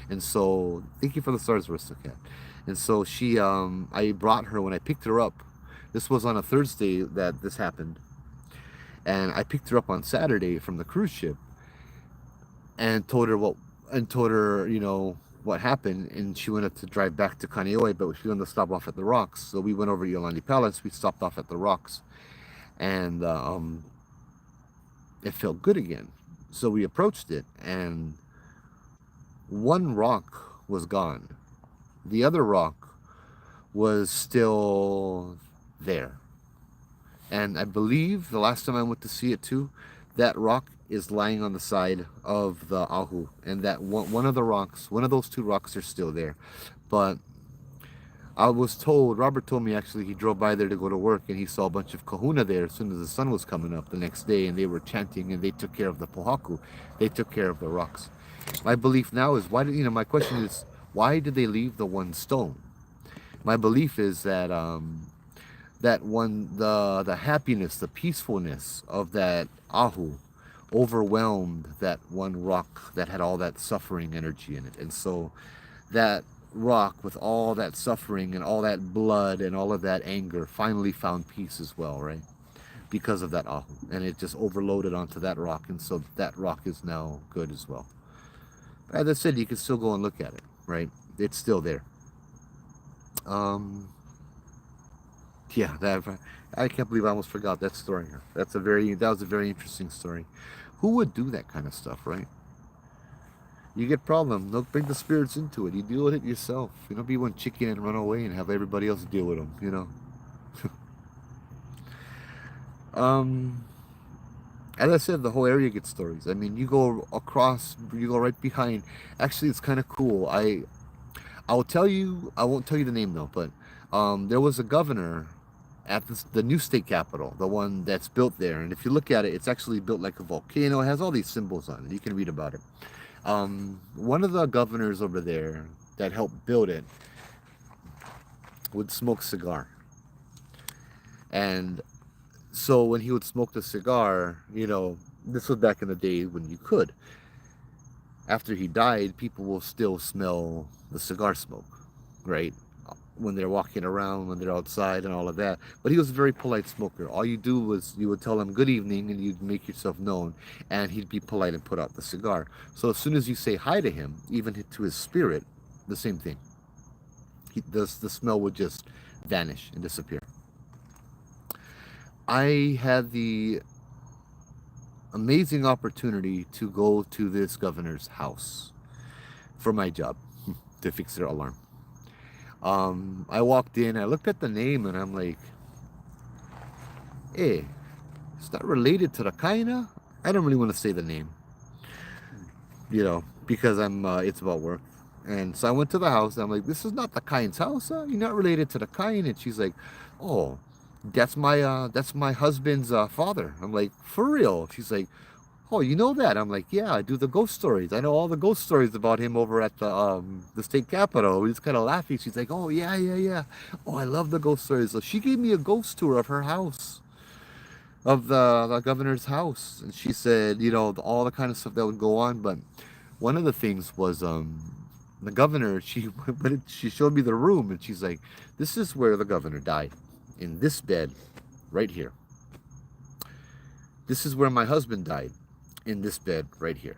And so, thank you for the stars, Aristocat. And so I brought her when I picked her up. This was on a Thursday that this happened. And I picked her up on Saturday from the cruise ship and told her, what happened. And she wanted to drive back to Kaneohe, but she wanted to stop off at the rocks. So we went over to Iolani Palace. We stopped off at the rocks. And it felt good again. So we approached it, and one rock was gone. The other rock was still there. And I believe the last time I went to see it too, that rock is lying on the side of the ahu, and that one of the rocks, one of those two rocks are still there. But I was told, Robert told me actually, he drove by there to go to work and he saw a bunch of kahuna there as soon as the sun was coming up the next day, and they were chanting and they took care of the pohaku. They took care of the rocks. My belief now is my question is, why did they leave the one stone? My belief is that the happiness, the peacefulness of that ahu overwhelmed that one rock that had all that suffering energy in it. And so that rock with all that suffering and all that blood and all of that anger finally found peace as well, right? Because of that ahu. And it just overloaded onto that rock, and so that rock is now good as well. As I said, you can still go and look at it, right? It's still there. Yeah, I can't believe I almost forgot that story. That was a very interesting story. Who would do that kind of stuff, right? You get problem, don't bring the spirits into it. You deal with it yourself. You don't be one chicken and run away and have everybody else deal with them, As I said, the whole area gets stories. I mean, you go right behind. Actually, it's kind of cool. I won't tell you the name though, but there was a governor at the new state capitol, the one that's built there. And if you look at it, it's actually built like a volcano. It has all these symbols on it. You can read about it. One of the governors over there that helped build it would smoke cigar. And so when he would smoke the cigar, this was back in the day when you could. After he died, people will still smell the cigar smoke, right? When they're walking around, when they're outside and all of that. But he was a very polite smoker. All you do was you would tell him good evening and you'd make yourself known, and he'd be polite and put out the cigar. So as soon as you say hi to him, even to his spirit, the same thing. The smell would just vanish and disappear. I had the amazing opportunity to go to this governor's house for my job to fix their alarm. I walked in, I looked at the name, and I'm like, hey, it's not related to the Kaina. I don't really want to say the name, because it's about work. And so I went to the house, and I'm like, this is not the Kain's house, huh? You're not related to the Kain. And she's like, oh, that's my husband's father. I'm like, for real? She's like, oh, you know that? I'm like, yeah, I do the ghost stories. I know all the ghost stories about him over at the state capitol. He's kind of laughing. She's like, oh, yeah. Oh, I love the ghost stories. So she gave me a ghost tour of her house, of the governor's house. And she said, all the kind of stuff that would go on. But one of the things was the governor, she showed me the room, and she's like, this is where the governor died, in this bed right here. This is where my husband died, in this bed right here.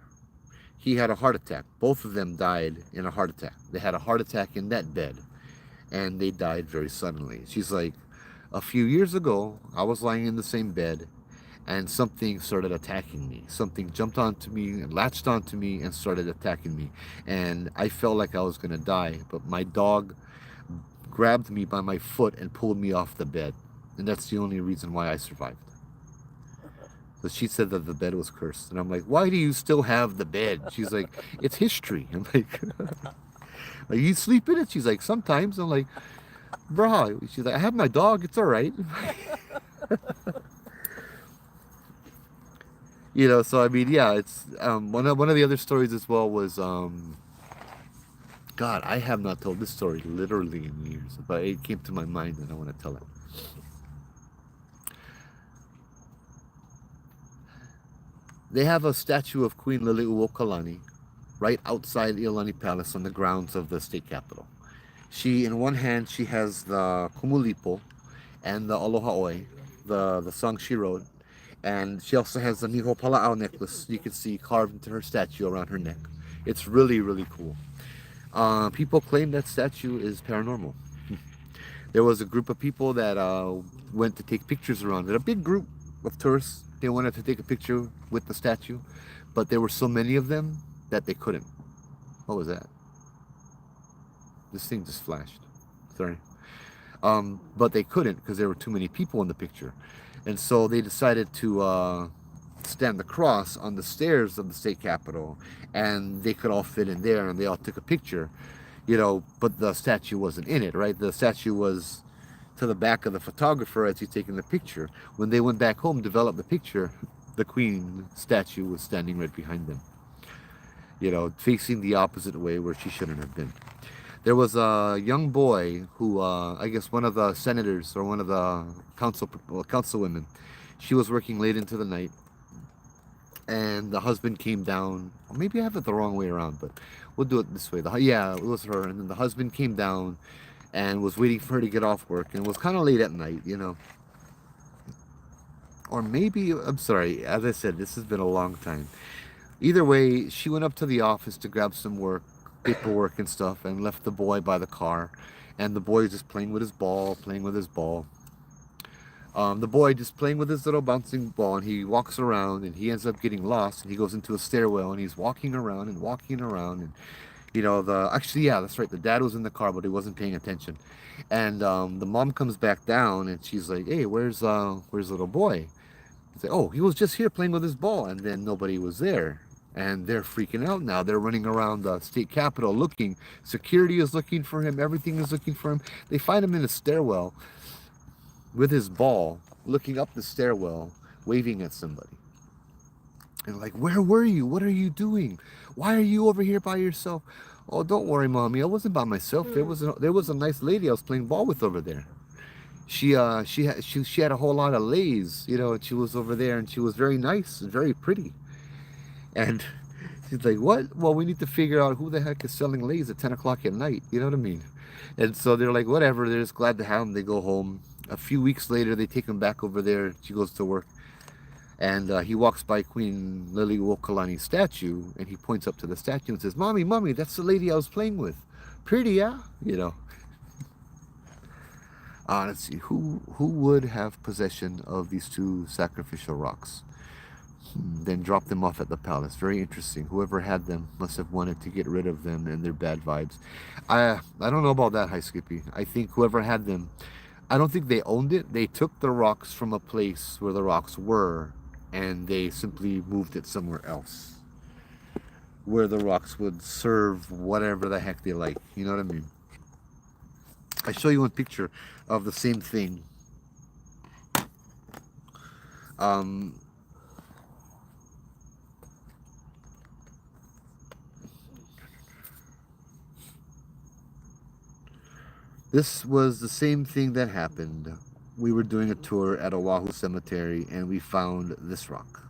He had a heart attack. Both of them died in a heart attack. They had a heart attack in that bed, and they died very suddenly. She's like, a few years ago, I was lying in the same bed, and something started attacking me. Something jumped onto me and latched onto me and started attacking me. And I felt like I was going to die, but my dog grabbed me by my foot and pulled me off the bed. And that's the only reason why I survived. But she said that the bed was cursed. And I'm like, why do you still have the bed? She's like, it's history. I'm like, you sleep in it? She's like, sometimes. I'm like, bruh. She's like, I have my dog. It's all right. You know, so I mean, yeah, it's one of the other stories as well was God, I have not told this story literally in years, but it came to my mind and I want to tell it. They have a statue of Queen Liliuokalani right outside Iolani Palace on the grounds of the state capitol. She, in one hand, she has the Kumulipo and the Aloha Oi, the song she wrote, and she also has the Niho Pala'au necklace you can see carved into her statue around her neck. It's really, really cool. People claim that statue is paranormal. There was a group of people that went to take pictures around it. A big group of tourists. They wanted to take a picture with the statue, but there were so many of them that they couldn't. What was that? This thing just flashed. Sorry. But they couldn't because there were too many people in the picture. And so they decided to stand the cross on the stairs of the state capitol, and they could all fit in there, and they all took a picture, you know, but the statue wasn't in it, right? The statue was to the back of the photographer as he's taking the picture. When they went back home, developed the picture, the queen statue was standing right behind them, you know, facing the opposite way where she shouldn't have been. There was a young boy who, I guess one of the senators or one of the councilwomen, she was working late into the night, and the husband came down. Or maybe I have it the wrong way around, but we'll do it this way. Yeah, it was her, and then the husband came down and was waiting for her to get off work, and it was kind of late at night, you know. Or maybe, I'm sorry, as I said, this has been a long time. Either way, she went up to the office to grab some work, paperwork and stuff, and left the boy by the car. And the boy is just playing with his ball, playing with his ball. The boy just playing with his little bouncing ball, and he walks around, and he ends up getting lost, and he goes into a stairwell, and he's walking around and walking around, and you know, actually, yeah, that's right, the dad was in the car, but he wasn't paying attention. And the mom comes back down, and she's like, hey, where's little boy? He's like, oh, he was just here playing with his ball. And then nobody was there, and they're freaking out now. They're running around the state capitol looking. Security is looking for him. Everything is looking for him. They find him in a stairwell with his ball, looking up the stairwell, waving at somebody. And like, where were you? What are you doing? Why are you over here by yourself? Oh, don't worry, mommy. I wasn't by myself. There was a nice lady I was playing ball with over there. She had a whole lot of lays, you know, and she was over there, and she was very nice and very pretty. And she's like, what? Well, we need to figure out who the heck is selling lays at 10 o'clock at night. You know what I mean? And so they're like, whatever. They're just glad to have him. They go home. A few weeks later, they take him back over there. She goes to work. And he walks by Queen Liliuokalani's statue, and he points up to the statue and says, mommy, mommy, that's the lady I was playing with. Pretty, yeah? You know. Let's see, who would have possession of these two sacrificial rocks? Then drop them off at the palace. Very interesting. Whoever had them must have wanted to get rid of them and their bad vibes. I don't know about that, High Skippy. I think whoever had them, I don't think they owned it. They took the rocks from a place where the rocks were, and they simply moved it somewhere else, where the rocks would serve whatever the heck they like. You know what I mean? I show you one picture of the same thing. This was the same thing that happened. We were doing a tour at Oahu Cemetery, and we found this rock.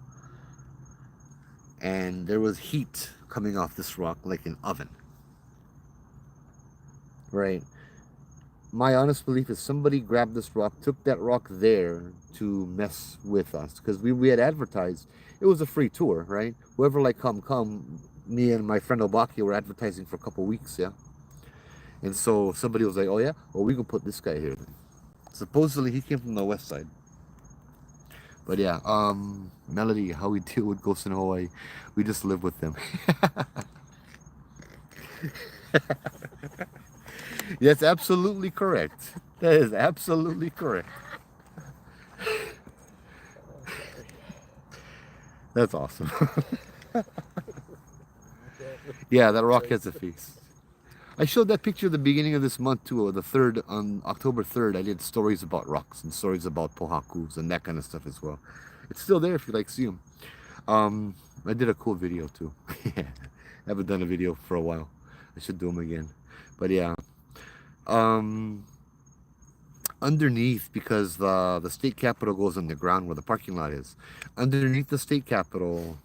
And there was heat coming off this rock like an oven. Right? My honest belief is somebody grabbed this rock, took that rock there to mess with us, because we had advertised. It was a free tour, right? Whoever like come, me and my friend Obaki were advertising for a couple weeks, yeah. And so somebody was like, oh yeah, well, we can put this guy here then. Supposedly he came from the west side. But yeah, Melody, how we deal with ghosts in Hawaii, we just live with them. That's absolutely correct. That is absolutely correct. That's awesome. Yeah, that rock has a face. I showed that picture at the beginning of this month too, or the third on October 3rd. I did stories about rocks and stories about pohakus and that kind of stuff as well. It's still there if you like to see them. I did a cool video too. Haven't done a video for a while. I should do them again. But yeah, um, underneath, because the state capitol goes underground where the parking lot is. Underneath the state capitol,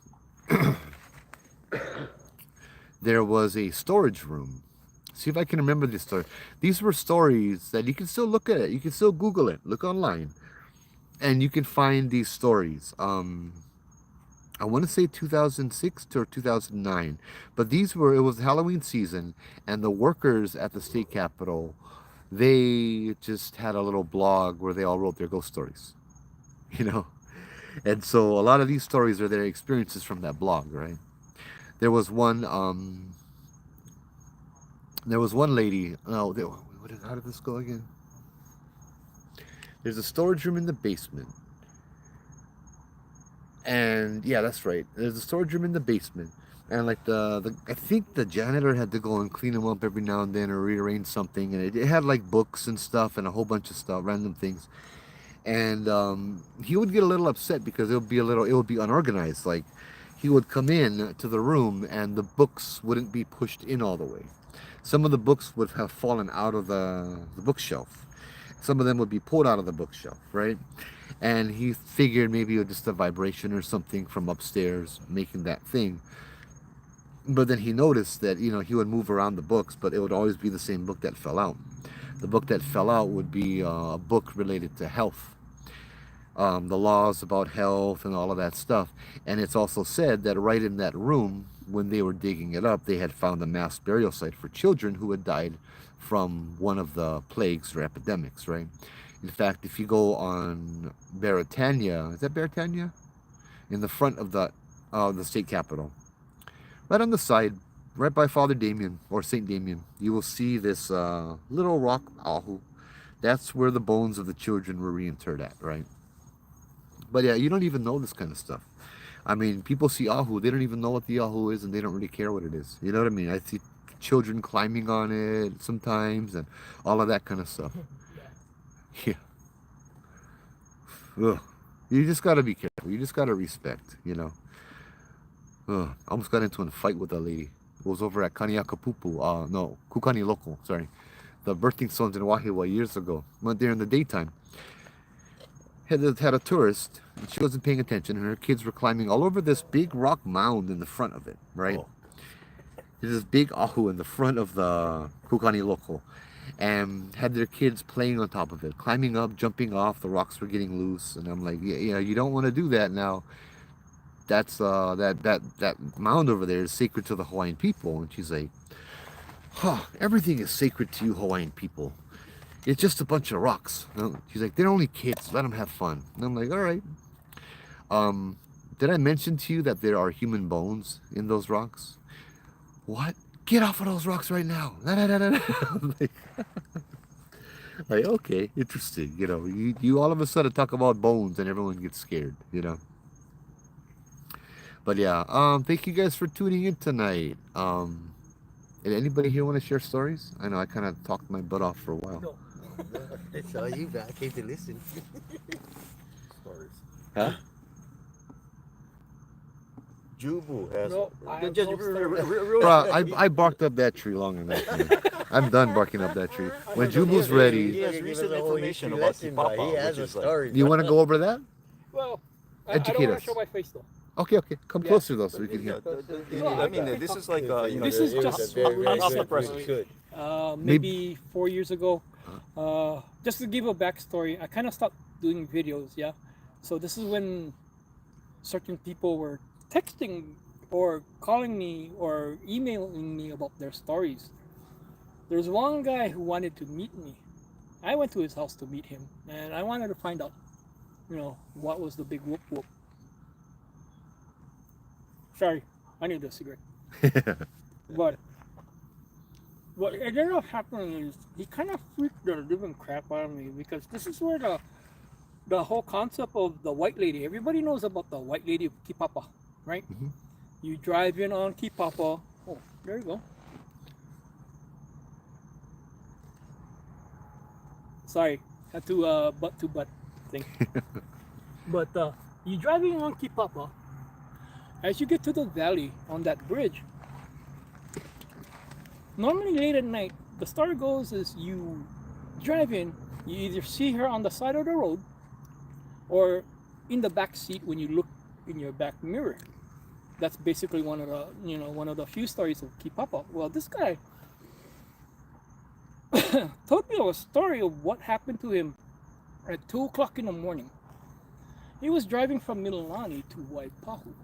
there was a storage room. See if I can remember this story. These were stories that you can still look at it. You can still Google it. Look online, and you can find these stories. I want to say 2006 or 2009, but these were, it was Halloween season, and the workers at the state capitol, they just had a little blog where they all wrote their ghost stories, you know. And so a lot of these stories are their experiences from that blog, right? There was one lady. Oh, how did this go again? There's a storage room in the basement. And yeah, that's right. There's a storage room in the basement. And like I think the janitor had to go and clean them up every now and then or rearrange something. And it had like books and stuff and a whole bunch of stuff, random things. And he would get a little upset because it would be unorganized. Like he would come in to the room and the books wouldn't be pushed in all the way. Some of the books would have fallen out of the bookshelf. Some of them would be pulled out of the bookshelf, right? And he figured maybe it was just a vibration or something from upstairs making that thing. But then he noticed that, you know, he would move around the books, but it would always be the same book that fell out. The book that fell out would be a book related to health, the laws about health and all of that stuff. And it's also said that right in that room, when they were digging it up, they had found a mass burial site for children who had died from one of the plagues or epidemics, right? In fact, if you go on Beretania, is that Beretania? In the front of the state capitol, right on the side, right by Father Damien or Saint Damien, you will see this little rock ahu. That's where the bones of the children were reinterred at, right? But yeah, you don't even know this kind of stuff. I mean, people see ahu, they don't even know what the ahu is, and they don't really care what it is. You know what I mean? I see children climbing on it sometimes, and all of that kind of stuff. Yeah. Ugh. You just gotta be careful. You just gotta respect, you know. Ugh. I almost got into a fight with a lady. It was over at Kaniakapupu. No, Kukani Local, sorry. The birthing stones in Wahiwa years ago. Went there in the daytime. Had a tourist, and she wasn't paying attention, and her kids were climbing all over this big rock mound in the front of it, right? Oh. There's this big ahu in the front of the Kukani Local, and had their kids playing on top of it, climbing up, jumping off. The rocks were getting loose, and I'm like, yeah, you don't want to do that now. That's that mound over there is sacred to the Hawaiian people. And she's like, everything is sacred to you Hawaiian people. It's just a bunch of rocks. She's like, they're only kids. Let them have fun. And I'm like, all right. Did I mention to you that there are human bones in those rocks? What? Get off of those rocks right now. I'm like, okay, interesting. You know, you all of a sudden talk about bones and everyone gets scared, you know. But yeah, thank you guys for tuning in tonight. Did anybody here want to share stories? I know I kind of talked my butt off for a while. No. It's all you, man. I came to listen. Stories. Huh? Jubu has. No, I have just no real. Bro, I barked up that tree long enough. Man. I'm done barking up that tree. When Jubu's He ready, has recent information about Kipapa, He has which a is like. story. you want to go over that? Well, I don't Educate want us. to show my face though. Okay, come Yeah. closer though so we can Yeah, hear. I mean, this is like you know. This is just off the present. Good. Maybe 4 years ago. Just to give a backstory, I kind of stopped doing videos. Yeah, so this is when certain people were texting or calling me or emailing me about their stories. There's one guy who wanted to meet me. I went to his house to meet him, and I wanted to find out, you know, what was the big whoop whoop. Sorry, I need a cigarette. But what ended up happening is he kind of freaked the living crap out of me, because this is where the whole concept of the white lady. Everybody knows about the white lady of Kipapa, right? Mhm. You drive in on Kipapa. Oh, there you go. Sorry, had to butt thing. But you driving on Kipapa, as you get to the valley on that bridge, normally late at night, the story goes is you drive in, you either see her on the side of the road or in the back seat when you look in your back mirror. That's basically one of the few stories of Kipapa. Well, this guy told me a story of what happened to him at 2 o'clock in the morning. He was driving from Mililani to Waipio.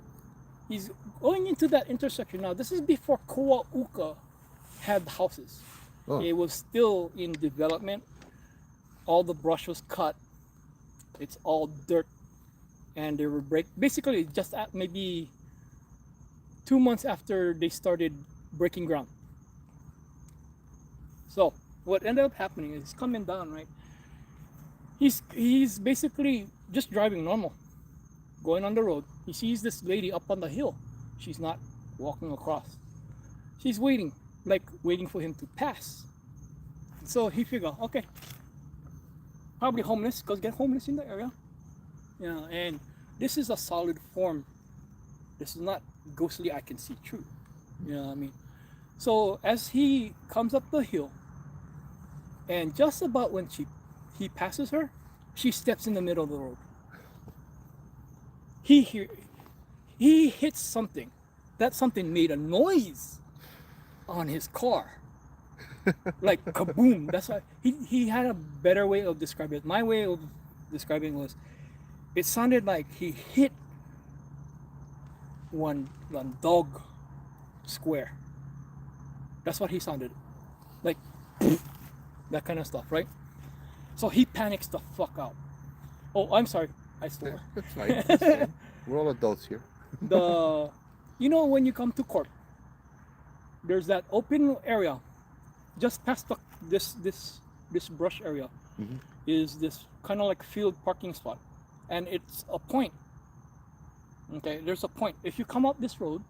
He's going into that intersection now. This is before Koa'uka had houses. Oh. It was still in development. All the brush was cut. It's all dirt. And they were basically just at maybe 2 months after they started breaking ground. So what ended up happening is he's coming down, right? He's basically just driving normal, going on the road. He sees this lady up on the hill. She's not walking across. She's waiting for him to pass. So he figured, okay, probably homeless, because get homeless in the area. Yeah, and this is a solid form. This is not ghostly, I can see through. You know what I mean? So as he comes up the hill, and just about when he passes her, she steps in the middle of the road. He hits something. That something made a noise on his car. Like kaboom. That's why he had a better way of describing it. My way of describing it was, it sounded like he hit one dog square. That's what he sounded like. That kind of stuff, right? So he panics the fuck out. Oh, I'm sorry, I swore. That's fine. That's fine. We're all adults here. When you come to court, there's that open area just past this brush area. Mm-hmm. Is this kind of like field parking spot, and it's a point. Okay, there's a point. If you come up this road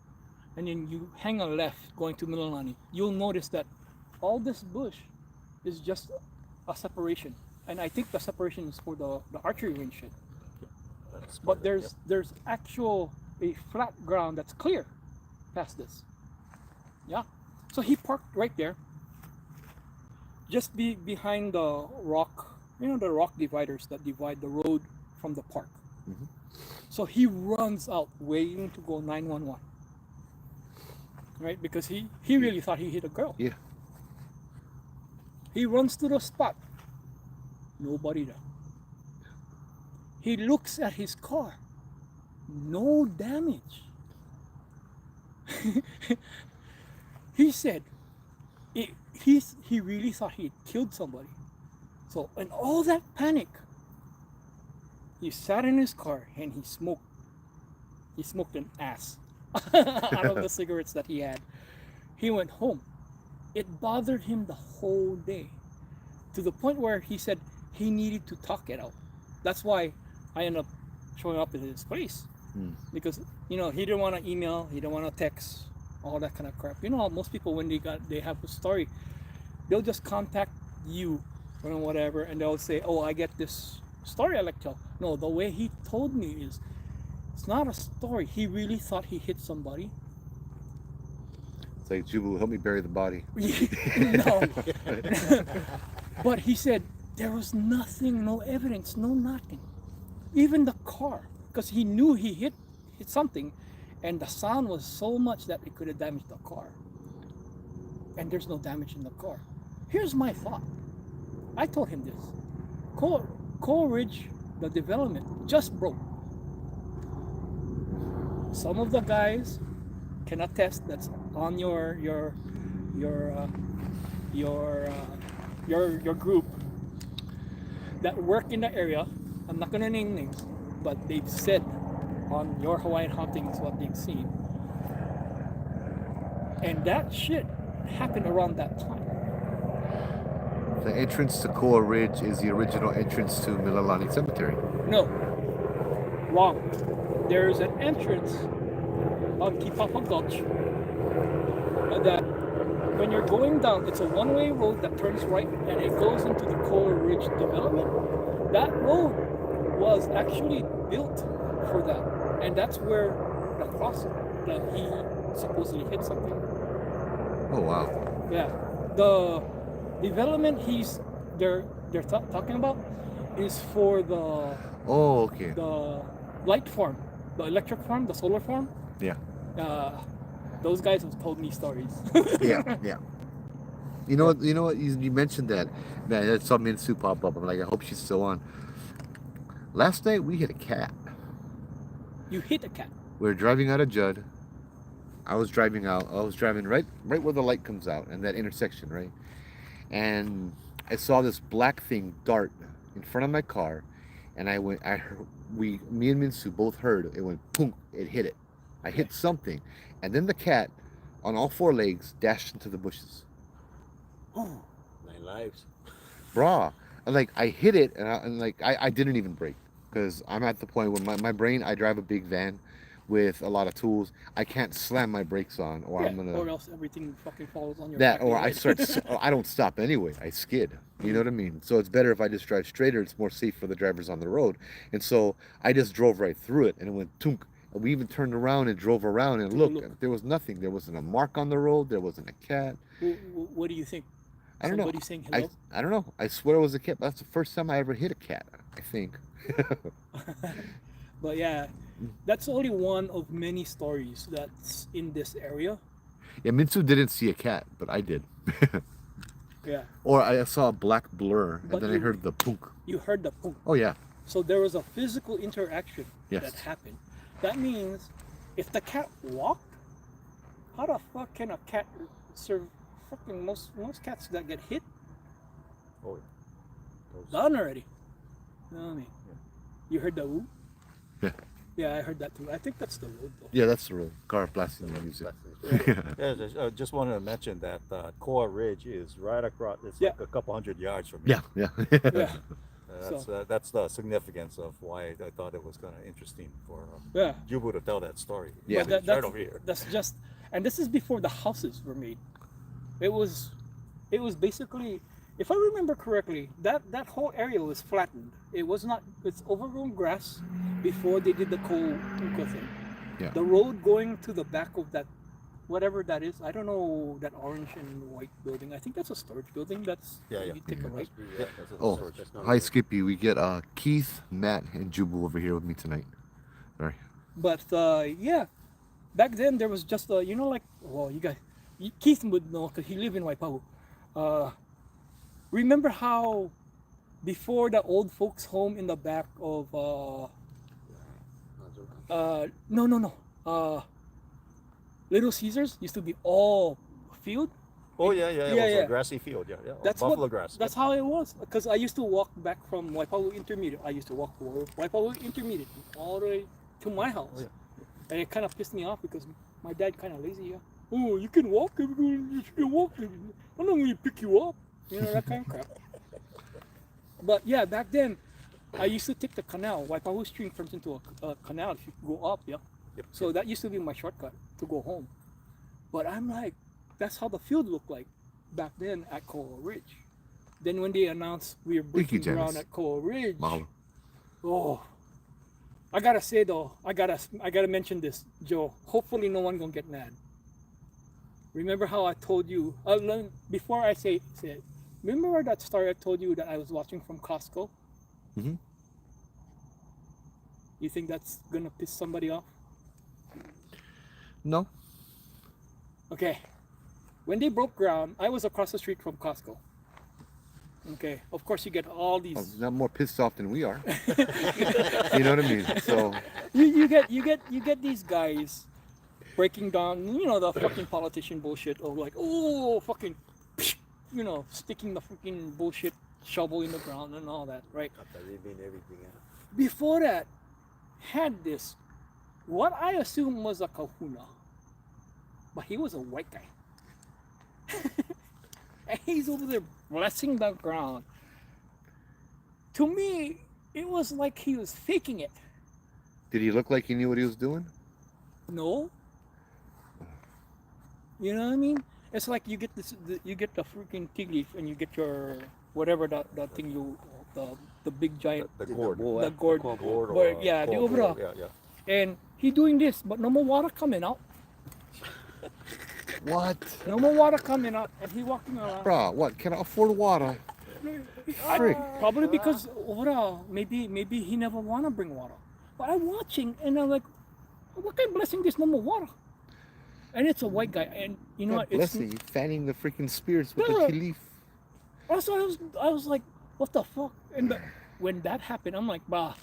and then you hang a left going to Mililani, you'll notice that all this bush is just a separation, and I think the separation is for the archery range shit. But there's actual a flat ground that's clear past this. Yeah, so he parked right there, just behind the rock, the rock dividers that divide the road from the park. Mm-hmm. So he runs out waiting to go 911, right? Because he really thought he hit a girl. Yeah. He runs to the spot. Nobody there. He looks at his car. No damage. He said he really thought he had killed somebody. So in all that panic, he sat in his car and he smoked. He smoked an ass out of the cigarettes that he had. He went home. It bothered him the whole day, to the point where he said he needed to talk it out. That's why I ended up showing up at his place. Because he didn't want to email, he didn't want to text, all that kind of crap. Most people, when they have a story, they'll just contact you or whatever, and they'll say, oh, I get this story I like to tell. No, the way he told me is, it's not a story. He really thought he hit somebody. It's like, Jubu, help me bury the body. No. But he said there was nothing, no evidence, no nothing. Even the car, because he knew he hit something, and the sound was so much that it could have damaged the car. And there's no damage in the car. Here's my thought. I told him this. Coal Ridge, the development, just broke. Some of the guys can attest that's on your group that work in the area. I'm not gonna name names, but they've said on your Hawaiian Haunting is what they've seen. And that shit happened around that time. The entrance to Koa Ridge is the original entrance to Mililani Cemetery. No, wrong. There's an entrance on Kipapa Gulch that when you're going down, it's a one-way road that turns right and it goes into the Kohler Ridge development. That road was actually built for that, and that's where the crossing that he supposedly hit something. Oh wow. Yeah, the development they're talking about is for Oh, okay. the light farm, the electric farm, the solar farm. Yeah. Those guys have told me stories. Yeah, yeah. You know what? You know what? You mentioned that. Man, that saw Minsu pop up. I'm like, I hope she's still on. Last night we hit a cat. You hit a cat. We were driving out of Judd. I was driving out. I was driving right where the light comes out in that intersection, right? And I saw this black thing dart in front of my car, and I went. I heard, me and Minsu both heard it went boom. It hit it. I hit something, and then the cat, on all four legs, dashed into the bushes. Oh, 9 lives. Brah, and like I hit it, and I didn't even brake because I'm at the point where my brain. I drive a big van with a lot of tools. I can't slam my brakes on, or I'm gonna or else everything fucking falls on your that, back or of I your start. head. Or I don't stop anyway. I skid. You know what I mean? So it's better if I just drive straighter. It's more safe for the drivers on the road. And so I just drove right through it, and it went tunk. And we even turned around and drove around and Took a looked. There was nothing. There wasn't a mark on the road. There wasn't a cat. What do you think? I don't know. Somebody saying hello? I don't know. I swear it was a cat. That's the first time I ever hit a cat, I think. But yeah, that's only one of many stories that's in this area. Yeah, Minsu didn't see a cat, but I did. Yeah. Or I saw a black blur, and But then I heard the punk. You heard the punk. Oh, yeah. So there was a physical interaction Yes. that happened. That means if the cat walked, how the fuck can a cat serve fucking most cats that get hit Oh, yeah. Those- done already? You know what I mean? Yeah. You heard the woo? Yeah. Yeah, I heard that too. I think that's the road though. Yeah, that's the road. Car blasting the music. Yeah, I just wanted to mention that Core Ridge is right across. It's Yeah. like a couple hundred yards from Yeah, me. yeah. Yeah. That's the significance of why I thought it was kind of interesting for Yeah. Jubu to tell that story. Yeah. But It's right over here. that's just, and this is before the houses were made. It was basically, if I remember correctly, that whole area was flattened. It was not. It's overgrown grass before they did the coal thing. Yeah. The road going to the back of that, whatever that is, I don't know, that orange and white building. I think that's a storage building. That's Yeah, yeah. You take a right. Yeah, that's a Oh, storage. That's not hi, road. Skippy. We get Keith, Matt, and Jubu over here with me tonight. Sorry. But yeah, back then there was just you know, like, well, Keith would know because he lived in Waipio. Remember how before the old folks home in the back of Little Caesars used to be all field. Oh yeah, yeah. It Yeah, was yeah. a grassy field. Yeah, yeah. That's buffalo what, grass. That's how it was. Because I used to walk back from Waipio Intermediate. I used to walk to Waipio Intermediate all the way to my house. Oh, yeah. And it kind of pissed me off because my dad kind of lazy. Yeah. Oh, you can walk. You can walk. I'm not going to pick you up. You know, that kind of crap. But yeah, back then, I used to take the canal. Waipio Stream turns into a canal if you go up. Yeah. Yep. So that used to be my shortcut to go home. But I'm like, that's how the field looked like back then at Coal Ridge. Then when they announced we were Thank you, breaking ground Janice. at Coal Ridge, Mahalo. oh, I gotta say though, I gotta mention this, Joe. Hopefully no one gonna get mad. Remember how I told you before I say it? Remember that story I told you that I was watching from Costco? Mhm. You think that's gonna piss somebody off? No. Okay. When they broke ground, I was across the street from Costco. Okay. Of course, you get all these. Oh, not more pissed off than we are. You know what I mean? So, You get these guys breaking down. You know, the fucking politician bullshit of like, oh, fucking, you know, sticking the fucking bullshit shovel in the ground and all that, right? Got the ribbon, everything. Before that, had this, what I assume was a kahuna, but he was a white guy. And he's over there blessing the ground. To me, it was like he was faking it. did he look like he knew what he was doing? No? You know what I mean? It's like you get this, you get the freaking tea leaf, and you get your whatever that thing the big giant The gourd. the gourd. Core Gourd But or yeah, the core overall. gourd, yeah. And he doing this, but no more water coming out. What? No more water coming out, and he walking around. Bruh, what? Can I afford water? Frick. Probably because overall, maybe he never wanna bring water. But I'm watching, and I'm like, what kind of blessing? There's no more water. And it's a white guy, and you know God what? It's bless you, fanning the freaking spirits with No. the tea leaf. also I was like, what the fuck? And when that happened, I'm like, bah.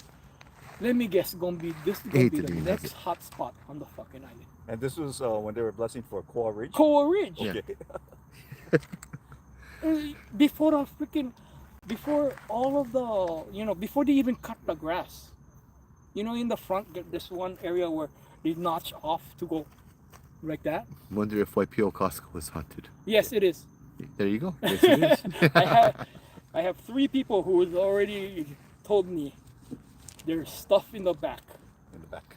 Let me guess, this is gonna Hate be to the do next that. hot spot on the fucking island. And this was when they were blessing for Koa Ridge. Koa Ridge. Yeah. Okay. Before all of the, before they even cut the grass, in the front, there's one area where they notch off to go like that. Wonder if Waipio Costco was haunted. Yes, it is. There you go. Yes, it is. I have 3 people who has already told me there's stuff in the back, In the back.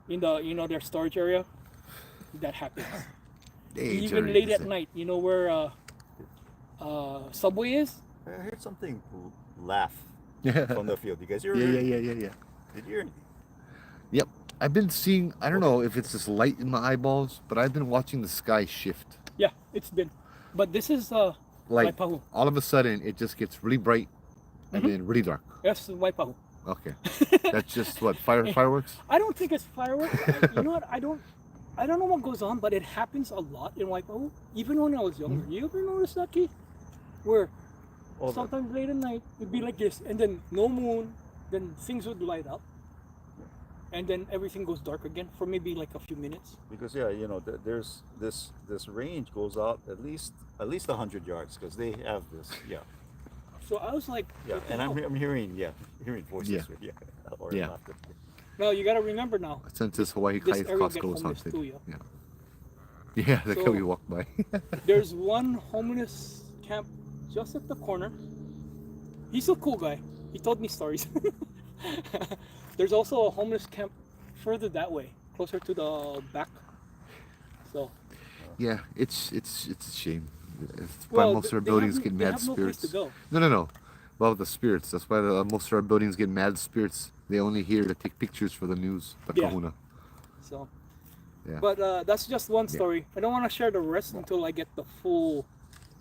in the their storage area. That happens. Hey, Even Jerry, late is at it- night, where Subway is. I heard something laugh Yeah, from the field. You guys hear? yeah, it? yeah. Did you hear anything? Yep. I've been seeing, I don't know if it's this light in my eyeballs, but I've been watching the sky shift. Yeah, it's been. But this is Like, Waipahu. all of a sudden, it just gets really bright and Mhm. then really dark. Yes, Waipahu. Okay. That's just what, fireworks? I don't think it's fireworks. You know what? I don't know what goes on, but it happens a lot in Waipahu. Even when I was younger. You ever notice that, Keith? Where Oh, sometimes late at night it'd be like this, and then no moon, then things would light up, and then everything goes dark again for maybe like a few minutes. because there's this range goes out at least 100 yards because they have this. Yeah. So I was like, Yeah. what the And hell? I'm hearing voices. Yeah. Yeah. Or Yeah. laughter. No, you gotta remember now. Since this Hawaii This area get Costco was homeless haunted. too, yeah. Yeah, that's So- how we walk by. There's one homeless camp just at the corner. He's a cool guy. He told me stories. There's also a homeless camp further that way, closer to the back. So, Yeah, it's a shame. It's why well, most of our they buildings have- get they mad have no place spirits. to go. No. Well, the spirits. That's why most of our buildings get mad spirits. They only here to take pictures for the news. The Yeah. kahuna. So, Yeah. but that's just one Yeah. story. I don't want to share the rest until I get the full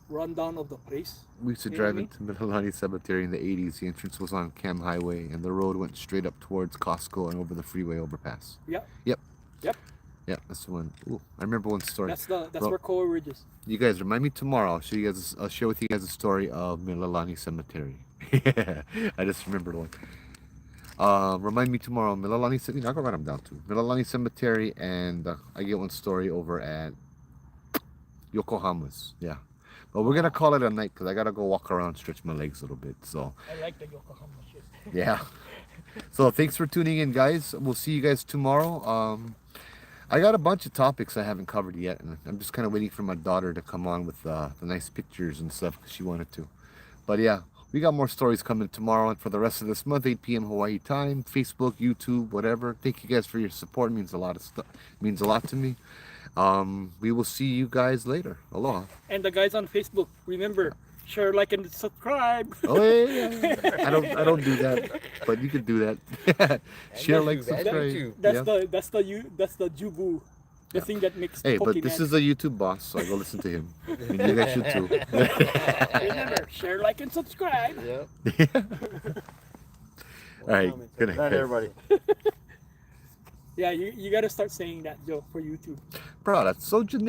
rundown of the place. We used to You know what I drive mean? into Mililani Cemetery in the 80s. The entrance was on Cam Highway, and the road went straight up towards Costco and over the freeway overpass. Yep. Yep. Yep. Yeah, that's the one. Ooh, I remember one story. That's Well- where Koa Ridge is. You guys remind me tomorrow. I'll share with you guys a story of Mililani Cemetery. Yeah, I just remembered one. Remind me tomorrow. Mililani Cemetery. I'll go write them down too. Mililani Cemetery, and I get one story over at Yokohama's. Yeah, but we're gonna call it a night because I gotta go walk around, stretch my legs a little bit. So I like the Yokohama shit. yeah. So thanks for tuning in, guys. We'll see you guys tomorrow. I got a bunch of topics I haven't covered yet, and I'm just kind of waiting for my daughter to come on with the nice pictures and stuff because she wanted to. But yeah, we got more stories coming tomorrow and for the rest of this month, 8 p.m. Hawaii time, Facebook, YouTube, whatever. Thank you guys for your support. It means a lot of stuff. Means a lot to me. We will see you guys later. Aloha. And the guys on Facebook, remember, share, like, and subscribe. Oh yeah. I don't do that, but you can do that. Share, like, YouTube, and subscribe. YouTube. That's Yeah. that's the Jubu, the thing that makes Hey, Pokemon. but this is a YouTube boss, so I go listen to him. And you guys should too. Remember, share, like, and subscribe. Yep. All right. Good Good night, night, guys. everybody. Yeah, you gotta start saying that, Joe, for YouTube. Bro, that's so generic.